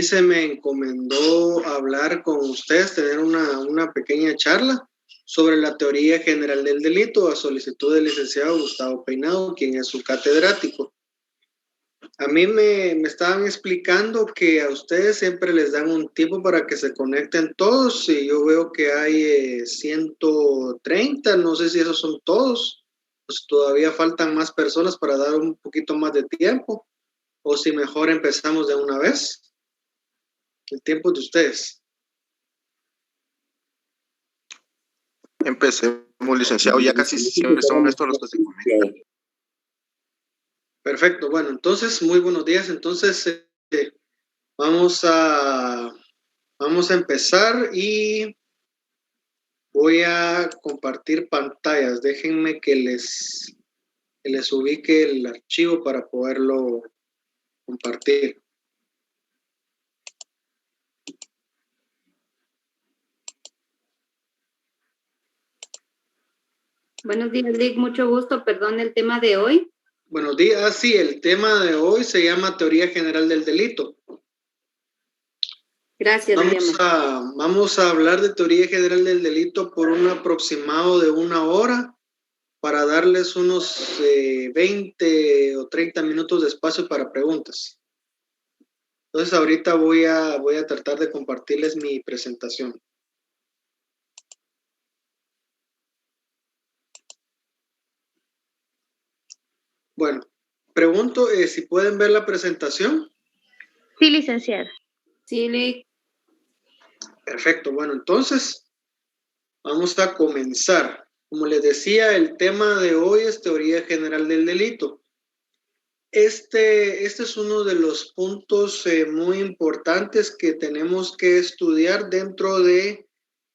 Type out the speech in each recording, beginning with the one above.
Se me encomendó hablar con ustedes, tener una pequeña charla sobre la teoría general del delito a solicitud del licenciado Gustavo Peinado, quien es su catedrático. A mí me estaban explicando que a ustedes siempre les dan un tiempo para que se conecten todos y yo veo que hay 130, no sé si esos son todos, pues todavía faltan más personas para dar un poquito más de tiempo o si mejor empezamos de una vez. El tiempo de ustedes. Empecemos, licenciado, ya casi siempre son estos los que se conectan. Perfecto, bueno, entonces, muy buenos días. Entonces, vamos a empezar y voy a compartir pantallas. Déjenme que les ubique el archivo para poderlo compartir. Buenos días, Lick. Mucho gusto. Perdón, el tema de hoy. Buenos días. Sí, el tema de hoy se llama Teoría General del Delito. Gracias, vamos a hablar de Teoría General del Delito por un aproximado de 1 hora para darles unos 20 o 30 minutos de espacio para preguntas. Entonces ahorita voy a tratar de compartirles mi presentación. Bueno, pregunto si pueden ver la presentación. Sí, licenciada. Sí, Lick. Perfecto, bueno, entonces vamos a comenzar. Como les decía, el tema de hoy es Teoría General del Delito. Este es uno de los puntos muy importantes que tenemos que estudiar dentro de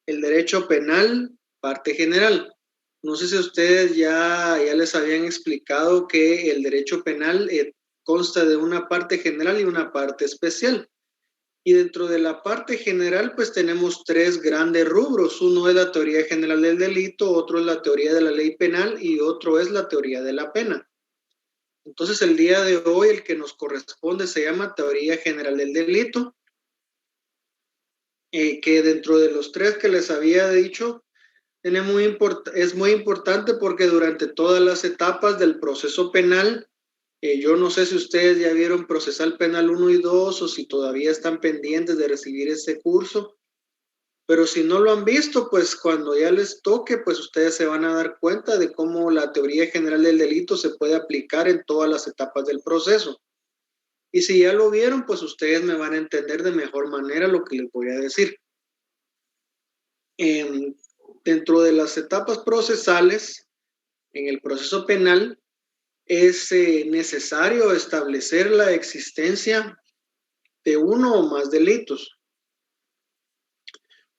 el derecho penal, parte general. No sé si ustedes ya les habían explicado que el derecho penal consta de una parte general y una parte especial. Y dentro de la parte general, pues tenemos 3 grandes rubros. Uno es la teoría general del delito, otro es la teoría de la ley penal y otro es la teoría de la pena. Entonces, el día de hoy, el que nos corresponde se llama teoría general del delito, que dentro de los 3 que les había dicho, es muy importante porque durante todas las etapas del proceso penal, yo no sé si ustedes ya vieron Procesal Penal 1 y 2 o si todavía están pendientes de recibir ese curso, pero si no lo han visto, pues cuando ya les toque, pues ustedes se van a dar cuenta de cómo la teoría general del delito se puede aplicar en todas las etapas del proceso. Y si ya lo vieron, pues ustedes me van a entender de mejor manera lo que les voy a decir. Dentro de las etapas procesales, en el proceso penal, es necesario establecer la existencia de uno o más delitos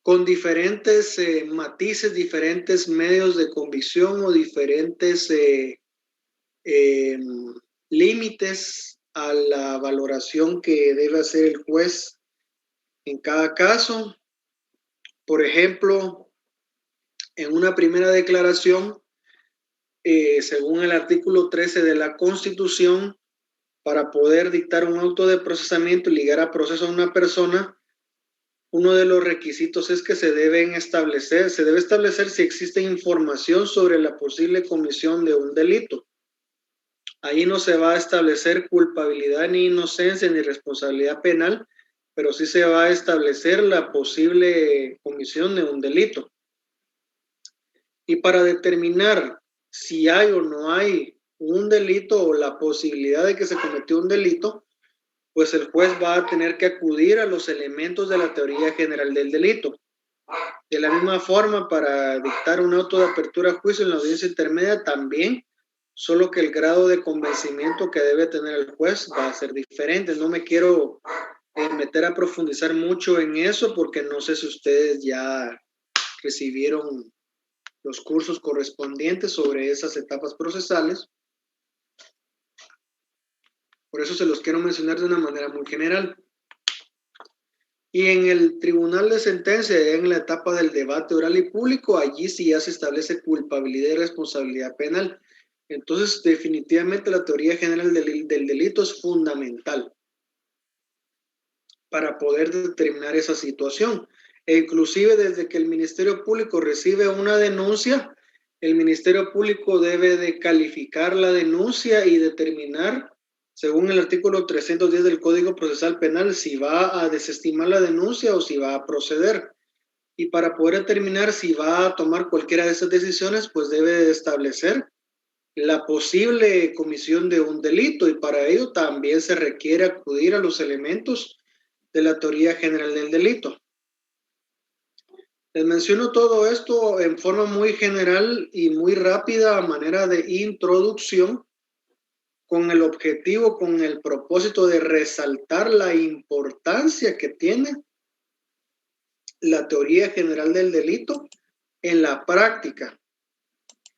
con diferentes matices, diferentes medios de convicción o diferentes límites a la valoración que debe hacer el juez en cada caso. Por ejemplo, en una primera declaración, según el artículo 13 de la Constitución, para poder dictar un auto de procesamiento y ligar a proceso a una persona, uno de los requisitos es que se debe establecer si existe información sobre la posible comisión de un delito. Ahí no se va a establecer culpabilidad ni inocencia ni responsabilidad penal, pero sí se va a establecer la posible comisión de un delito. Y para determinar si hay o no hay un delito o la posibilidad de que se cometió un delito, pues el juez va a tener que acudir a los elementos de la teoría general del delito. De la misma forma, para dictar un auto de apertura a juicio en la audiencia intermedia también, solo que el grado de convencimiento que debe tener el juez va a ser diferente. No me quiero meter a profundizar mucho en eso porque no sé si ustedes ya recibieron los cursos correspondientes sobre esas etapas procesales. Por eso se los quiero mencionar de una manera muy general. Y en el tribunal de sentencia, en la etapa del debate oral y público, allí sí ya se establece culpabilidad y responsabilidad penal. Entonces, definitivamente la teoría general del delito es fundamental. para poder determinar esa situación. E inclusive desde que el Ministerio Público recibe una denuncia, el Ministerio Público debe de calificar la denuncia y determinar, según el artículo 310 del Código Procesal Penal, si va a desestimar la denuncia o si va a proceder. Y para poder determinar si va a tomar cualquiera de esas decisiones, pues debe de establecer la posible comisión de un delito, y para ello también se requiere acudir a los elementos de la teoría general del delito. Les menciono todo esto en forma muy general y muy rápida a manera de introducción, con el objetivo, con el propósito de resaltar la importancia que tiene la teoría general del delito en la práctica.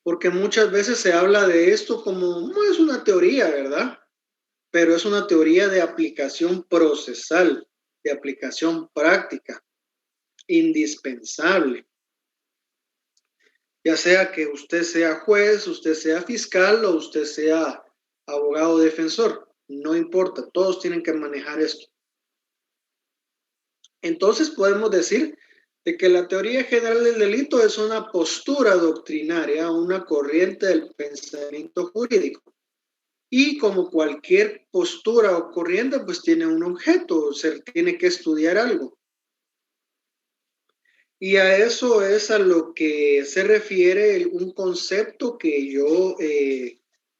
Porque muchas veces se habla de esto como, no es una teoría, ¿verdad? Pero es una teoría de aplicación procesal, de aplicación práctica, indispensable. Ya sea que usted sea juez, usted sea fiscal o usted sea abogado defensor, no importa, todos tienen que manejar esto. Entonces podemos decir de que la teoría general del delito es una postura doctrinaria, una corriente del pensamiento jurídico. Y como cualquier postura o corriente, pues tiene un objeto, se tiene que estudiar algo. Y a eso es a lo que se refiere un concepto que yo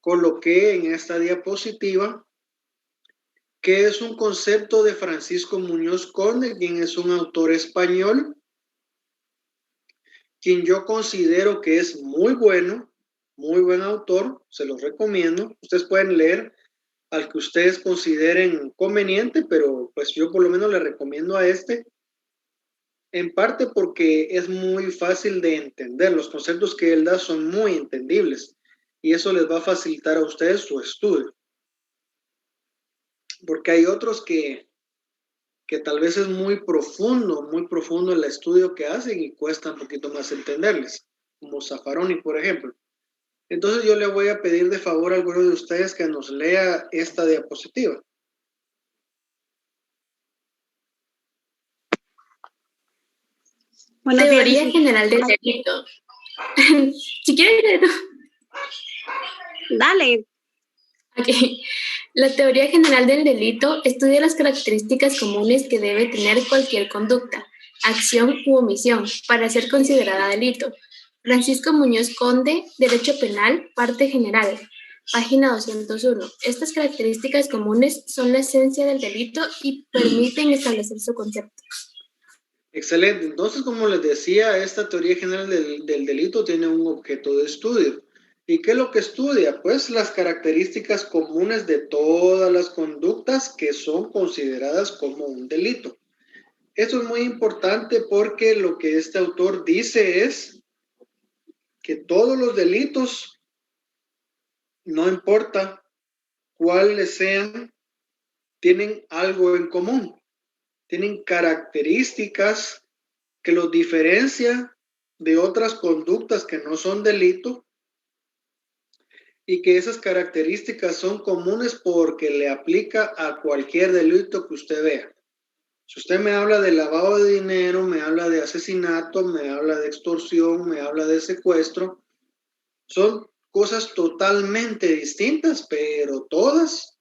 coloqué en esta diapositiva, que es un concepto de Francisco Muñoz Conde, quien es un autor español, quien yo considero que es muy bueno, muy buen autor, se los recomiendo. Ustedes pueden leer al que ustedes consideren conveniente, pero pues yo por lo menos le recomiendo a este, en parte porque es muy fácil de entender. Los conceptos que él da son muy entendibles y eso les va a facilitar a ustedes su estudio. Porque hay otros que tal vez es muy profundo el estudio que hacen y cuesta un poquito más entenderles, como Zaffaroni, por ejemplo. Entonces yo le voy a pedir de favor a alguno de ustedes que nos lea esta diapositiva. Teoría general del delito. Si quieres, Dale. okay. La teoría general del delito estudia las características comunes que debe tener cualquier conducta, acción u omisión para ser considerada delito. Francisco Muñoz Conde, Derecho Penal, parte general, página 201. Estas características comunes son la esencia del delito y permiten establecer su concepto. Excelente. Entonces, como les decía, esta teoría general del delito tiene un objeto de estudio. ¿Y qué es lo que estudia? Pues las características comunes de todas las conductas que son consideradas como un delito. Esto es muy importante porque lo que este autor dice es que todos los delitos, no importa cuáles sean, tienen algo en común. Tienen características que los diferencia de otras conductas que no son delito y que esas características son comunes porque le aplica a cualquier delito que usted vea. Si usted me habla de lavado de dinero, me habla de asesinato, me habla de extorsión, me habla de secuestro, son cosas totalmente distintas, pero todas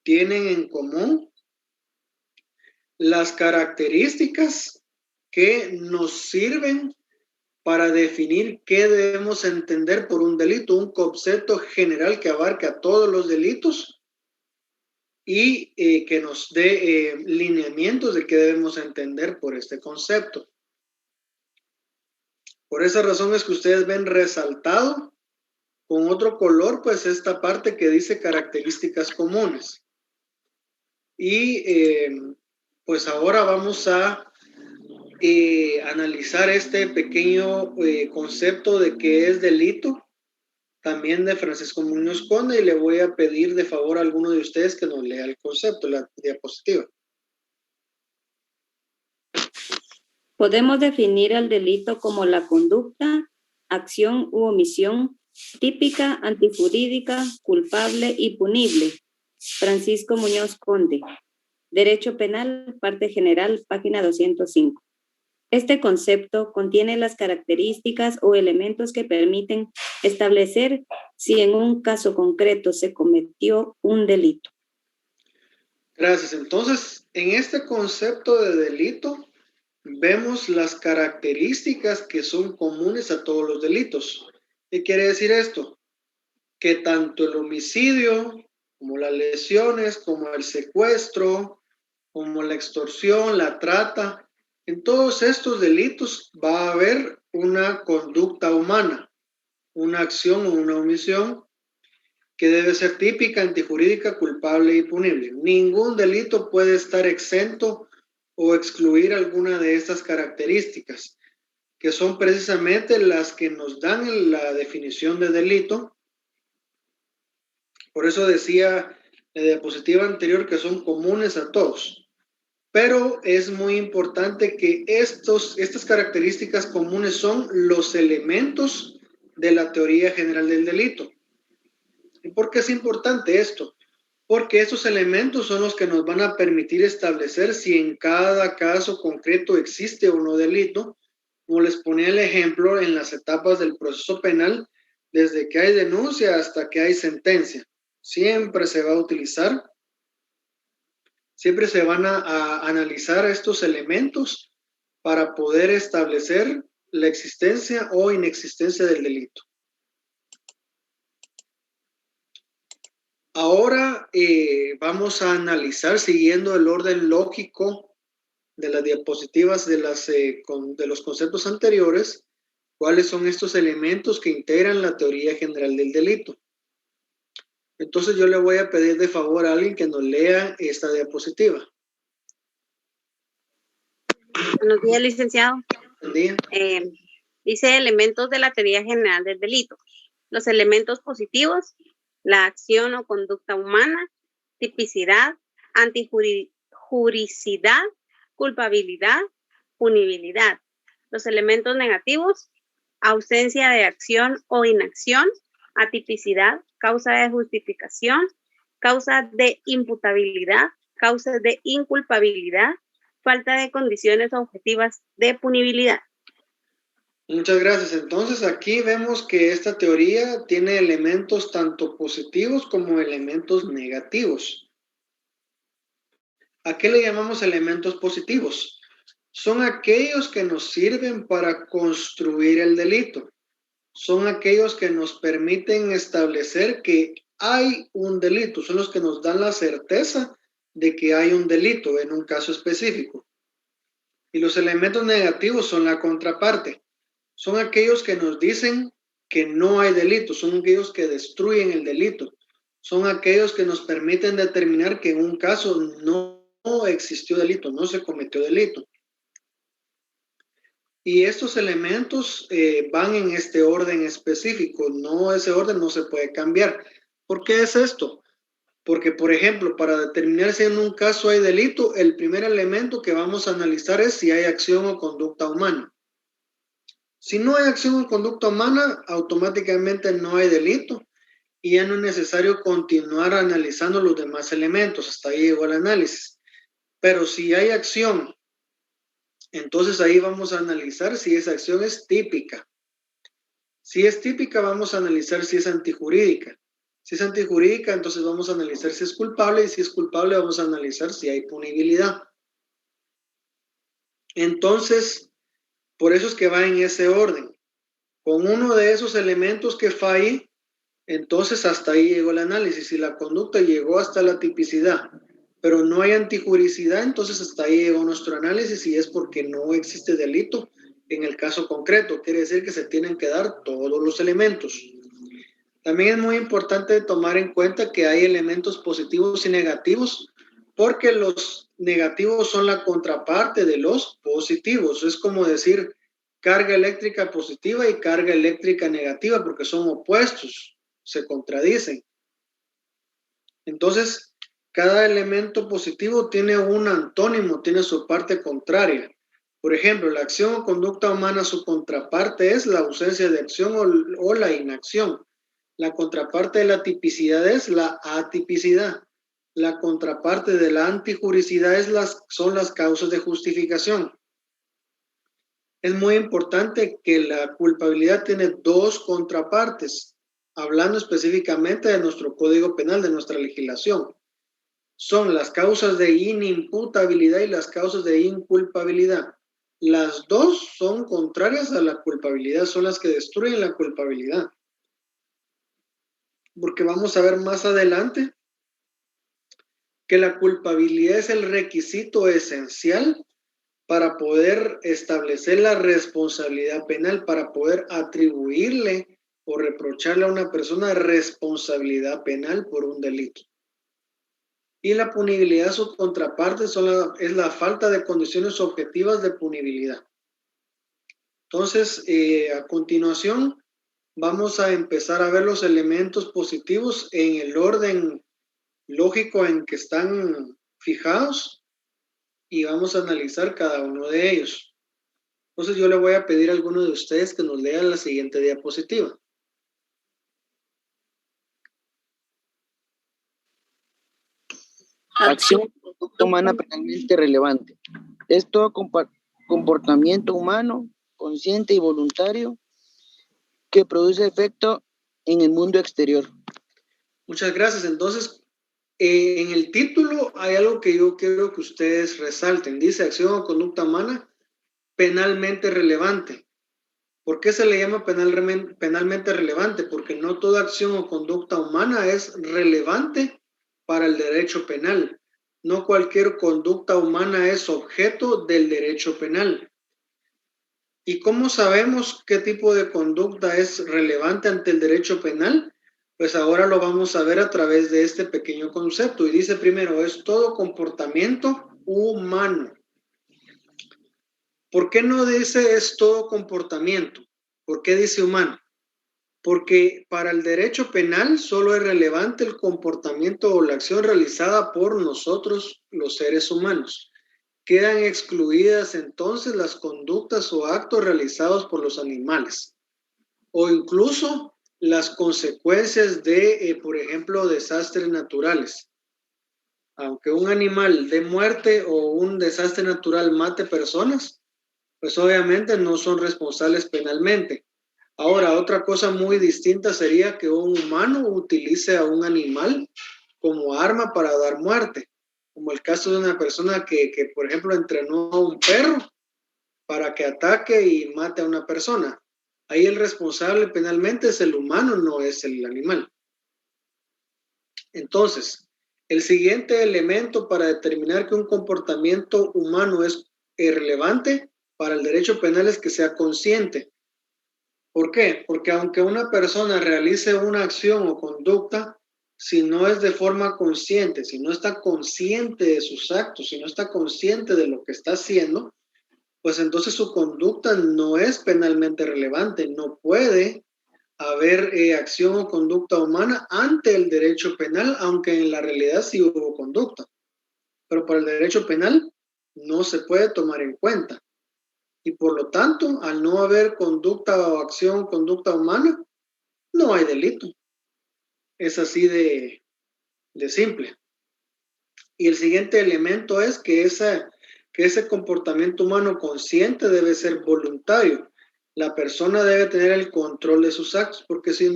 tienen en común las características que nos sirven para definir qué debemos entender por un delito, un concepto general que abarca a todos los delitos y que nos dé lineamientos de qué debemos entender por este concepto. Por esa razón es que ustedes ven resaltado con otro color, pues esta parte que dice características comunes. Y pues ahora vamos a analizar este pequeño concepto de qué es delito, también de Francisco Muñoz Conde, y le voy a pedir de favor a alguno de ustedes que nos lea el concepto, la diapositiva. Podemos definir el delito como la conducta, acción u omisión típica, antijurídica, culpable y punible. Francisco Muñoz Conde. Derecho Penal, parte general, página 205. Este concepto contiene las características o elementos que permiten establecer si en un caso concreto se cometió un delito. Gracias. Entonces, en este concepto de delito, vemos las características que son comunes a todos los delitos. ¿Qué quiere decir esto? Que tanto el homicidio, como las lesiones, como el secuestro, como la extorsión, la trata, en todos estos delitos va a haber una conducta humana, una acción o una omisión que debe ser típica, antijurídica, culpable y punible. Ningún delito puede estar exento o excluir alguna de estas características, que son precisamente las que nos dan la definición de delito. Por eso decía la diapositiva anterior que son comunes a todos. Pero es muy importante que estas características comunes son los elementos de la teoría general del delito. ¿Y por qué es importante esto? Porque esos elementos son los que nos van a permitir establecer si en cada caso concreto existe o no delito. Como les ponía el ejemplo en las etapas del proceso penal, desde que hay denuncia hasta que hay sentencia. Siempre se va a utilizar, siempre se van a analizar estos elementos para poder establecer la existencia o inexistencia del delito. Ahora vamos a analizar, siguiendo el orden lógico de las diapositivas de los conceptos anteriores, cuáles son estos elementos que integran la teoría general del delito. Entonces yo le voy a pedir de favor a alguien que nos lea esta diapositiva. Buenos días, licenciado. Buen día. Dice elementos de la teoría general del delito. Los elementos positivos, la acción o conducta humana, tipicidad, antijuricidad, culpabilidad, punibilidad. Los elementos negativos, ausencia de acción o inacción, atipicidad, causa de justificación, causa de imputabilidad, causa de inculpabilidad, falta de condiciones objetivas de punibilidad. Muchas gracias. Entonces aquí vemos que esta teoría tiene elementos tanto positivos como elementos negativos. ¿A qué le llamamos elementos positivos? Son aquellos que nos sirven para construir el delito. Son aquellos que nos permiten establecer que hay un delito. Son los que nos dan la certeza de que hay un delito en un caso específico. Y los elementos negativos son la contraparte. Son aquellos que nos dicen que no hay delito, son aquellos que destruyen el delito, son aquellos que nos permiten determinar que en un caso no existió delito, no se cometió delito. Y estos elementos van en este orden específico, ese orden no se puede cambiar. ¿Por qué es esto? Porque, por ejemplo, para determinar si en un caso hay delito, el primer elemento que vamos a analizar es si hay acción o conducta humana. Si no hay acción o conducta humana, automáticamente no hay delito y ya no es necesario continuar analizando los demás elementos. Hasta ahí llegó el análisis. Pero si hay acción, entonces ahí vamos a analizar si esa acción es típica. Si es típica, vamos a analizar si es antijurídica. Si es antijurídica, entonces vamos a analizar si es culpable y si es culpable, vamos a analizar si hay punibilidad. Entonces, por eso es que va en ese orden. Con uno de esos elementos que falle, entonces hasta ahí llegó el análisis. Si la conducta llegó hasta la tipicidad, pero no hay antijuricidad, entonces hasta ahí llegó nuestro análisis y es porque no existe delito en el caso concreto. Quiere decir que se tienen que dar todos los elementos. También es muy importante tomar en cuenta que hay elementos positivos y negativos, porque los negativos son la contraparte de los positivos. Es como decir carga eléctrica positiva y carga eléctrica negativa, porque son opuestos, se contradicen. Entonces, cada elemento positivo tiene un antónimo, tiene su parte contraria. Por ejemplo, la acción o conducta humana, su contraparte es la ausencia de acción o la inacción. La contraparte de la tipicidad es la atipicidad. La contraparte de la antijuricidad son las causas de justificación. Es muy importante que la culpabilidad tiene dos contrapartes, hablando específicamente de nuestro Código Penal, de nuestra legislación. Son las causas de inimputabilidad y las causas de inculpabilidad. Las dos son contrarias a la culpabilidad, son las que destruyen la culpabilidad. Porque vamos a ver más adelante que la culpabilidad es el requisito esencial para poder establecer la responsabilidad penal, para poder atribuirle o reprocharle a una persona responsabilidad penal por un delito. Y la punibilidad, su contraparte, es la falta de condiciones objetivas de punibilidad. Entonces, a continuación, vamos a empezar a ver los elementos positivos en el orden lógico en que están fijados y vamos a analizar cada uno de ellos. Entonces, yo le voy a pedir a alguno de ustedes que nos lea la siguiente diapositiva. Acción humana penalmente relevante. Es todo comportamiento humano, consciente y voluntario que produce efecto en el mundo exterior. Muchas gracias. Entonces, en el título hay algo que yo quiero que ustedes resalten. Dice acción o conducta humana penalmente relevante. ¿Por qué se le llama penalmente relevante? Porque no toda acción o conducta humana es relevante para el derecho penal. No cualquier conducta humana es objeto del derecho penal. ¿Y cómo sabemos qué tipo de conducta es relevante ante el derecho penal? Pues ahora lo vamos a ver a través de este pequeño concepto. Y dice primero, es todo comportamiento humano. ¿Por qué no dice es todo comportamiento? ¿Por qué dice humano? Porque para el derecho penal solo es relevante el comportamiento o la acción realizada por nosotros, los seres humanos. Quedan excluidas entonces las conductas o actos realizados por los animales o incluso las consecuencias de, por ejemplo, desastres naturales. Aunque un animal dé muerte o un desastre natural mate personas, pues obviamente no son responsables penalmente. Ahora, otra cosa muy distinta sería que un humano utilice a un animal como arma para dar muerte, como el caso de una persona que por ejemplo, entrenó a un perro para que ataque y mate a una persona. Ahí el responsable penalmente es el humano, no es el animal. Entonces, el siguiente elemento para determinar que un comportamiento humano es irrelevante para el derecho penal es que sea consciente. ¿Por qué? Porque aunque una persona realice una acción o conducta, si no es de forma consciente, si no está consciente de sus actos, si no está consciente de lo que está haciendo, pues entonces su conducta no es penalmente relevante. No puede haber acción o conducta humana ante el derecho penal, aunque en la realidad sí hubo conducta. Pero para el derecho penal no se puede tomar en cuenta. Y por lo tanto, al no haber conducta o acción, conducta humana, no hay delito. Es así de simple. Y el siguiente elemento es que ese comportamiento humano consciente debe ser voluntario. La persona debe tener el control de sus actos, porque si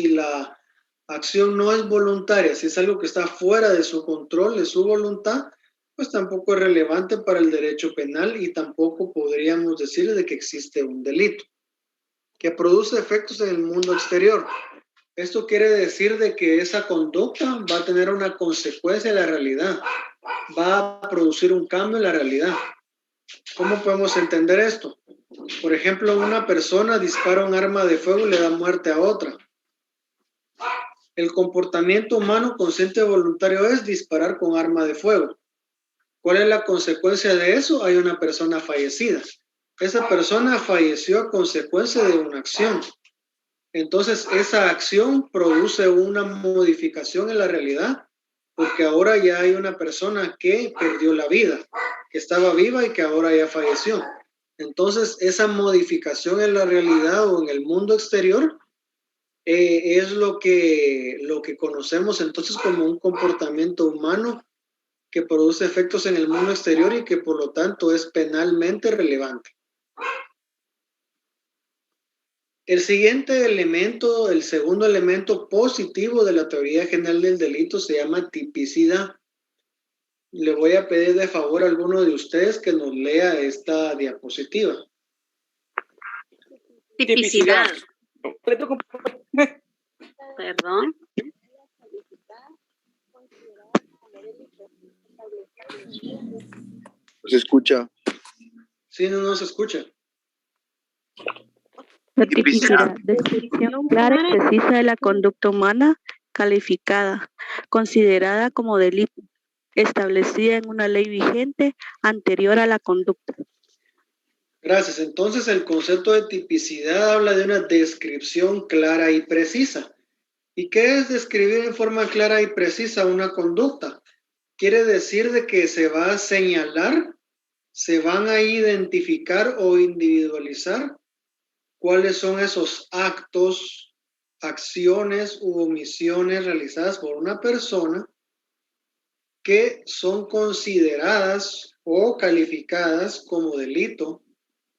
la acción no es voluntaria, si es algo que está fuera de su control, de su voluntad, pues tampoco es relevante para el derecho penal y tampoco podríamos decir de que existe un delito que produce efectos en el mundo exterior. Esto quiere decir de que esa conducta va a tener una consecuencia en la realidad, va a producir un cambio en la realidad. ¿Cómo podemos entender esto? Por ejemplo, una persona dispara un arma de fuego y le da muerte a otra. El comportamiento humano consciente y voluntario es disparar con arma de fuego. ¿Cuál es la consecuencia de eso? Hay una persona fallecida. Esa persona falleció a consecuencia de una acción. Entonces, esa acción produce una modificación en la realidad, porque ahora ya hay una persona que perdió la vida, que estaba viva y que ahora ya falleció. Entonces, esa modificación en la realidad o en el mundo exterior es lo que conocemos entonces como un comportamiento humano que produce efectos en el mundo exterior y que por lo tanto es penalmente relevante. El siguiente elemento, el segundo elemento positivo de la teoría general del delito se llama tipicidad. Le voy a pedir de favor a alguno de ustedes que nos lea esta diapositiva. Tipicidad. Perdón. Se escucha. Sí, no se escucha. La tipicidad, descripción clara y precisa de la conducta humana calificada, considerada como delito, establecida en una ley vigente anterior a la conducta. Gracias. Entonces, el concepto de tipicidad habla de una descripción clara y precisa. ¿Y qué es describir en forma clara y precisa una conducta? Quiere decir de que se va a señalar, se van a identificar o individualizar cuáles son esos actos, acciones u omisiones realizadas por una persona que son consideradas o calificadas como delito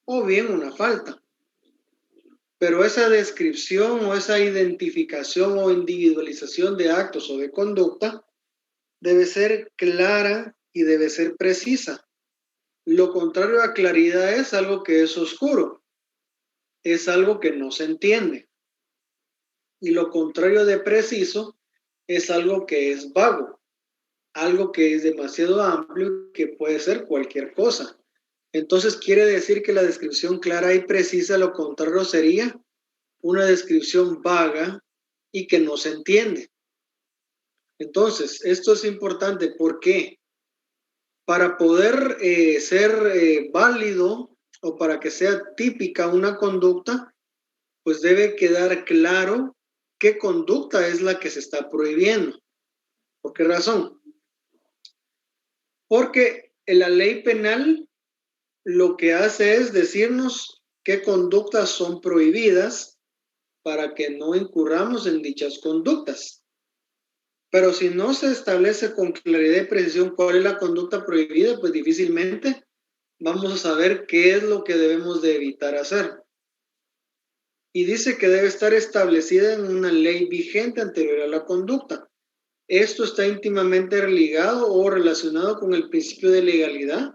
o bien una falta. Pero esa descripción o esa identificación o individualización de actos o de conducta debe ser clara y debe ser precisa. Lo contrario a claridad es algo que es oscuro, es algo que no se entiende. Y lo contrario de preciso es algo que es vago, algo que es demasiado amplio, que puede ser cualquier cosa. Entonces quiere decir que la descripción clara y precisa, lo contrario sería una descripción vaga y que no se entiende. Entonces, esto es importante. ¿Por qué? Para poder ser válido o para que sea típica una conducta, pues debe quedar claro qué conducta es la que se está prohibiendo. ¿Por qué razón? Porque la ley penal lo que hace es decirnos qué conductas son prohibidas para que no incurramos en dichas conductas. Pero si no se establece con claridad y precisión cuál es la conducta prohibida, pues difícilmente vamos a saber qué es lo que debemos de evitar hacer. Y dice que debe estar establecida en una ley vigente anterior a la conducta. Esto está íntimamente ligado o relacionado con el principio de legalidad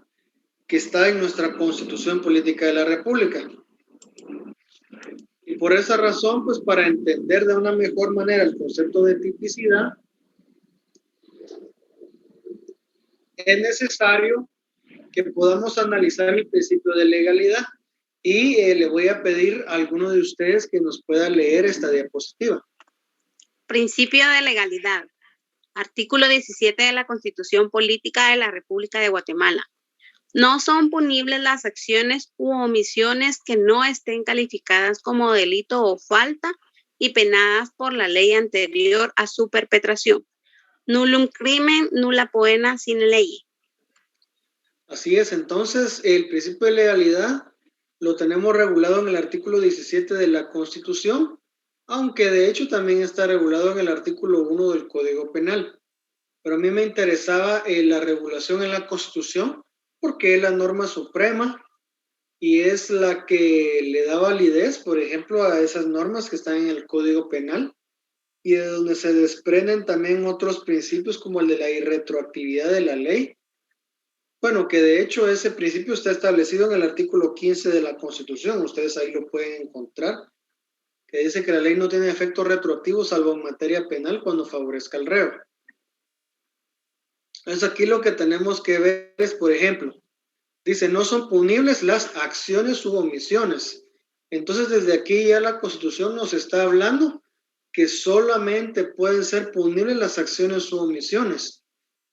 que está en nuestra Constitución Política de la República. Y por esa razón, pues para entender de una mejor manera el concepto de tipicidad, es necesario que podamos analizar el principio de legalidad. Y le voy a pedir a alguno de ustedes que nos pueda leer esta diapositiva. Principio de legalidad. Artículo 17 de la Constitución Política de la República de Guatemala. No son punibles las acciones u omisiones que no estén calificadas como delito o falta y penadas por la ley anterior a su perpetración. Nullum crimen, nulla poena sine ley. Así es, entonces el principio de legalidad lo tenemos regulado en el artículo 17 de la Constitución, aunque de hecho también está regulado en el artículo 1 del Código Penal. Pero a mí me interesaba la regulación en la Constitución porque es la norma suprema y es la que le da validez, por ejemplo, a esas normas que están en el Código Penal y de donde se desprenden también otros principios como el de la irretroactividad de la ley. Bueno, que de hecho ese principio está establecido en el artículo 15 de la Constitución. Ustedes ahí lo pueden encontrar, que dice que la ley no tiene efecto retroactivo salvo en materia penal cuando favorezca al reo. Entonces aquí lo que tenemos que ver es, por ejemplo, dice, no son punibles las acciones u omisiones. Entonces desde aquí ya la Constitución nos está hablando que solamente pueden ser punibles las acciones u omisiones.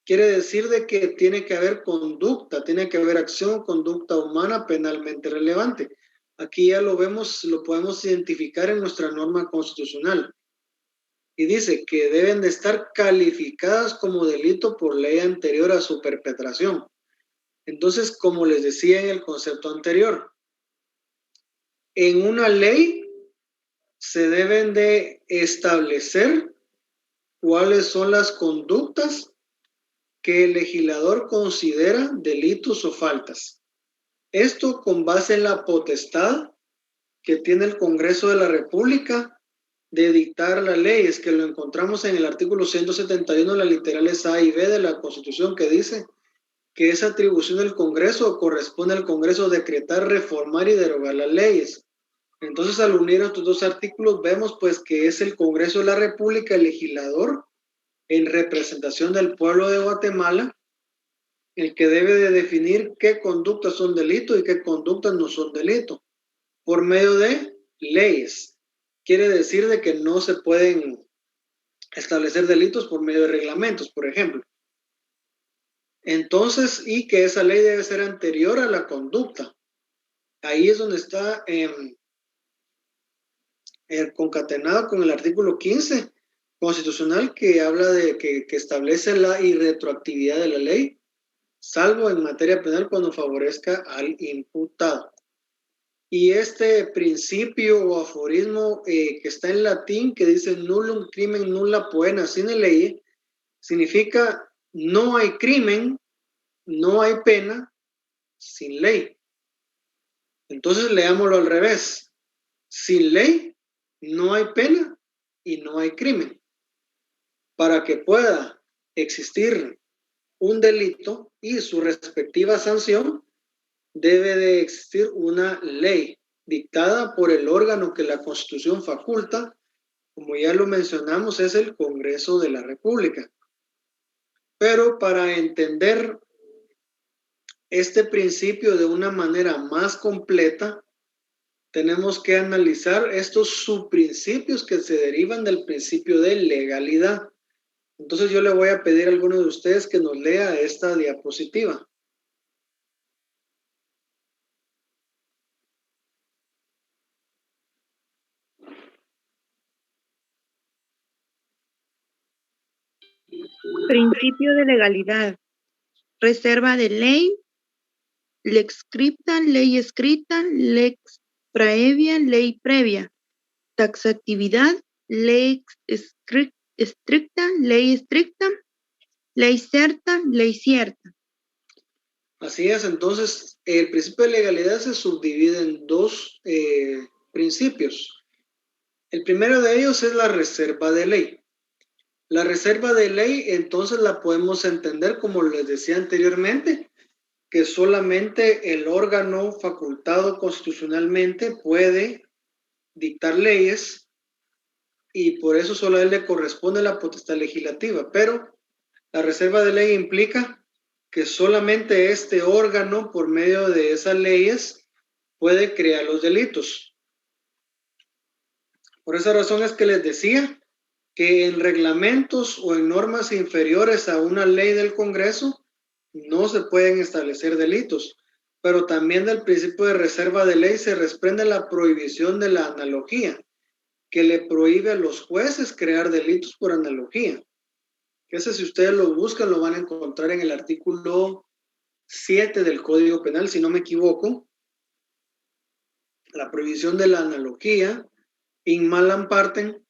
Quiere decir de que tiene que haber conducta, tiene que haber acción, conducta humana penalmente relevante. Aquí ya lo vemos, lo podemos identificar en nuestra norma constitucional. Y dice que deben de estar calificadas como delito por ley anterior a su perpetración. Entonces, como les decía en el concepto anterior, en una ley se deben de establecer cuáles son las conductas que el legislador considera delitos o faltas. Esto con base en la potestad que tiene el Congreso de la República de dictar las leyes, que lo encontramos en el artículo 171, las literales A y B de la Constitución, que dice que esa atribución del Congreso corresponde al Congreso decretar, reformar y derogar las leyes. Entonces, al unir estos dos artículos, vemos pues que es el Congreso de la República, el legislador, en representación del pueblo de Guatemala, el que debe de definir qué conductas son delito y qué conductas no son delito, por medio de leyes. Quiere decir de que no se pueden establecer delitos por medio de reglamentos, por ejemplo. Entonces, y que esa ley debe ser anterior a la conducta. Ahí es donde está concatenado con el artículo 15 constitucional, que habla de que establece la irretroactividad de la ley, salvo en materia penal cuando favorezca al imputado. Y este principio o aforismo que está en latín, que dice nullum crimen nulla poena sine ley, significa no hay crimen, no hay pena sin ley. Entonces leámoslo al revés. Sin ley no hay pena y no hay crimen. Para que pueda existir un delito y su respectiva sanción, debe de existir una ley dictada por el órgano que la Constitución faculta, como ya lo mencionamos, es el Congreso de la República. Pero para entender este principio de una manera más completa, tenemos que analizar estos subprincipios que se derivan del principio de legalidad. Entonces yo le voy a pedir a alguno de ustedes que nos lea esta diapositiva. Principio de legalidad. Reserva de ley. Lex scripta, ley escrita. Lex praevia, ley previa. Taxatividad, ley estricta, ley estricta. Ley certa, ley cierta. Así es, entonces el principio de legalidad se subdivide en dos principios. El primero de ellos es la reserva de ley. La reserva de ley, entonces la podemos entender, como les decía anteriormente, que solamente el órgano facultado constitucionalmente puede dictar leyes y por eso solo a él le corresponde la potestad legislativa. Pero la reserva de ley implica que solamente este órgano, por medio de esas leyes, puede crear los delitos. Por esa razón es que les decía que en reglamentos o en normas inferiores a una ley del Congreso no se pueden establecer delitos, pero también del principio de reserva de ley se desprende la prohibición de la analogía, que le prohíbe a los jueces crear delitos por analogía. Ese, si ustedes lo buscan, lo van a encontrar en el artículo 7 del Código Penal, si no me equivoco. La prohibición de la analogía, in malam partem,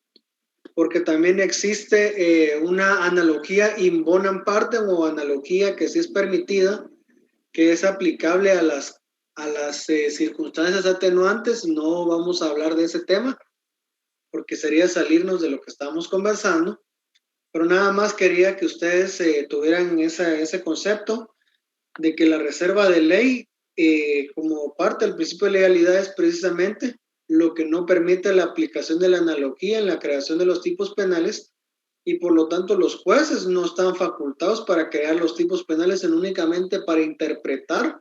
porque también existe una analogía in bonam partem o analogía que sí es permitida, que es aplicable a las circunstancias atenuantes. No vamos a hablar de ese tema porque sería salirnos de lo que estamos conversando, pero nada más quería que ustedes tuvieran ese concepto de que la reserva de ley como parte del principio de legalidad es precisamente lo que no permite la aplicación de la analogía en la creación de los tipos penales, y por lo tanto los jueces no están facultados para crear los tipos penales, sino únicamente para interpretar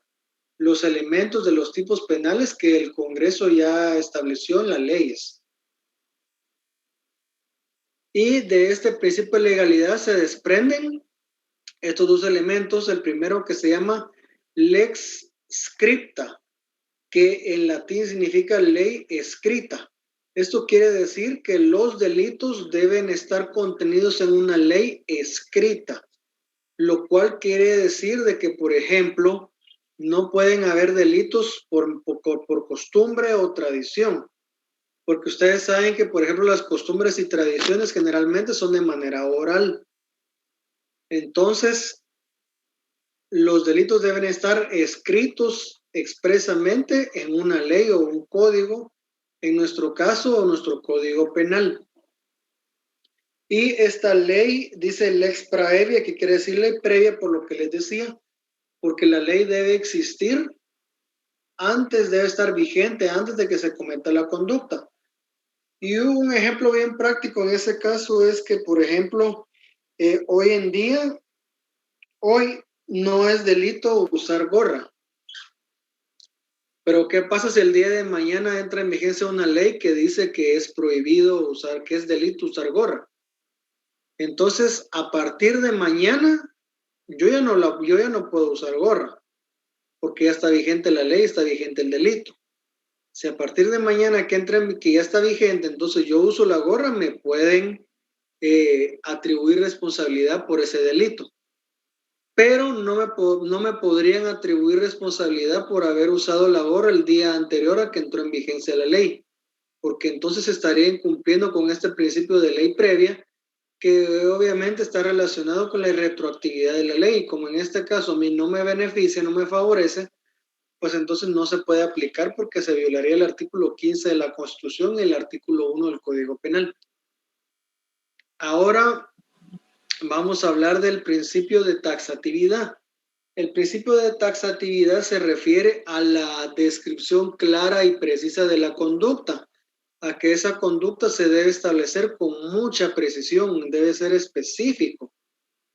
los elementos de los tipos penales que el Congreso ya estableció en las leyes. Y de este principio de legalidad se desprenden estos dos elementos. El primero, que se llama lex scripta, que en latín significa ley escrita. Esto quiere decir que los delitos deben estar contenidos en una ley escrita, lo cual quiere decir de que, por ejemplo, no pueden haber delitos por costumbre o tradición. Porque ustedes saben que, por ejemplo, las costumbres y tradiciones generalmente son de manera oral. Entonces, los delitos deben estar escritos expresamente en una ley o un código, en nuestro caso, o nuestro código penal. Y esta ley dice lex praevia, que quiere decir ley previa, por lo que les decía, porque la ley debe existir antes, debe estar vigente antes de que se cometa la conducta. Y un ejemplo bien práctico en ese caso es que, por ejemplo, hoy en día, hoy no es delito usar gorra. Pero ¿qué pasa si el día de mañana entra en vigencia una ley que dice que es prohibido usar, que es delito usar gorra? Entonces, a partir de mañana, yo ya no puedo usar gorra, porque ya está vigente la ley, está vigente el delito. Si a partir de mañana que ya está vigente, entonces yo uso la gorra, me pueden atribuir responsabilidad por ese delito. Pero no me podrían atribuir responsabilidad por haber usado la gorra el día anterior a que entró en vigencia la ley, porque entonces estaría incumpliendo con este principio de ley previa, que obviamente está relacionado con la retroactividad de la ley. Como en este caso a mí no me beneficia, no me favorece, pues entonces no se puede aplicar porque se violaría el artículo 15 de la Constitución y el artículo 1 del Código Penal. Ahora vamos a hablar del principio de taxatividad. El principio de taxatividad se refiere a la descripción clara y precisa de la conducta, a que esa conducta se debe establecer con mucha precisión, debe ser específico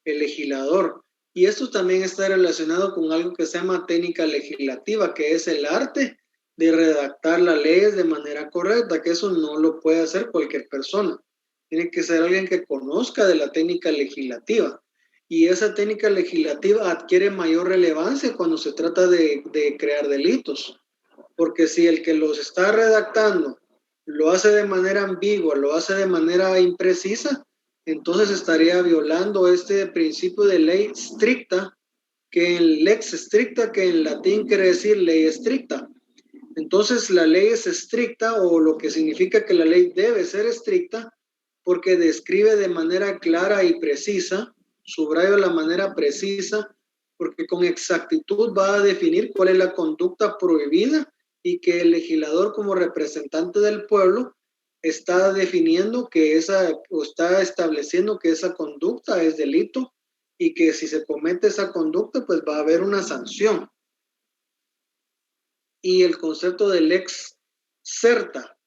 el legislador. Y esto también está relacionado con algo que se llama técnica legislativa, que es el arte de redactar las leyes de manera correcta, que eso no lo puede hacer cualquier persona. Tiene que ser alguien que conozca de la técnica legislativa. Y esa técnica legislativa adquiere mayor relevancia cuando se trata de crear delitos. Porque si el que los está redactando lo hace de manera ambigua, lo hace de manera imprecisa, entonces estaría violando este principio de ley stricta, que en lex stricta, que en latín quiere decir ley estricta. Entonces la ley es estricta, o lo que significa que la ley debe ser estricta, porque describe de manera clara y precisa, subrayo la manera precisa, porque con exactitud va a definir cuál es la conducta prohibida y que el legislador, como representante del pueblo, está definiendo o está estableciendo que esa conducta es delito y que si se comete esa conducta, pues va a haber una sanción. Y el concepto de lex certa,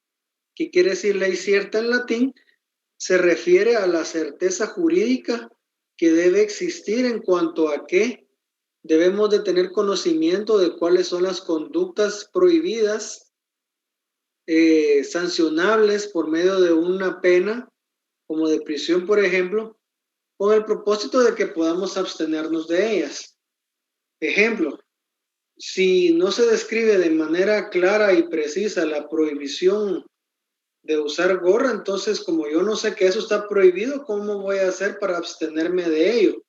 que quiere decir ley cierta en latín, se refiere a la certeza jurídica que debe existir en cuanto a que debemos de tener conocimiento de cuáles son las conductas prohibidas, sancionables por medio de una pena, como de prisión, por ejemplo, con el propósito de que podamos abstenernos de ellas. Ejemplo, si no se describe de manera clara y precisa la prohibición de usar gorra, entonces como yo no sé que eso está prohibido, ¿cómo voy a hacer para abstenerme de ello?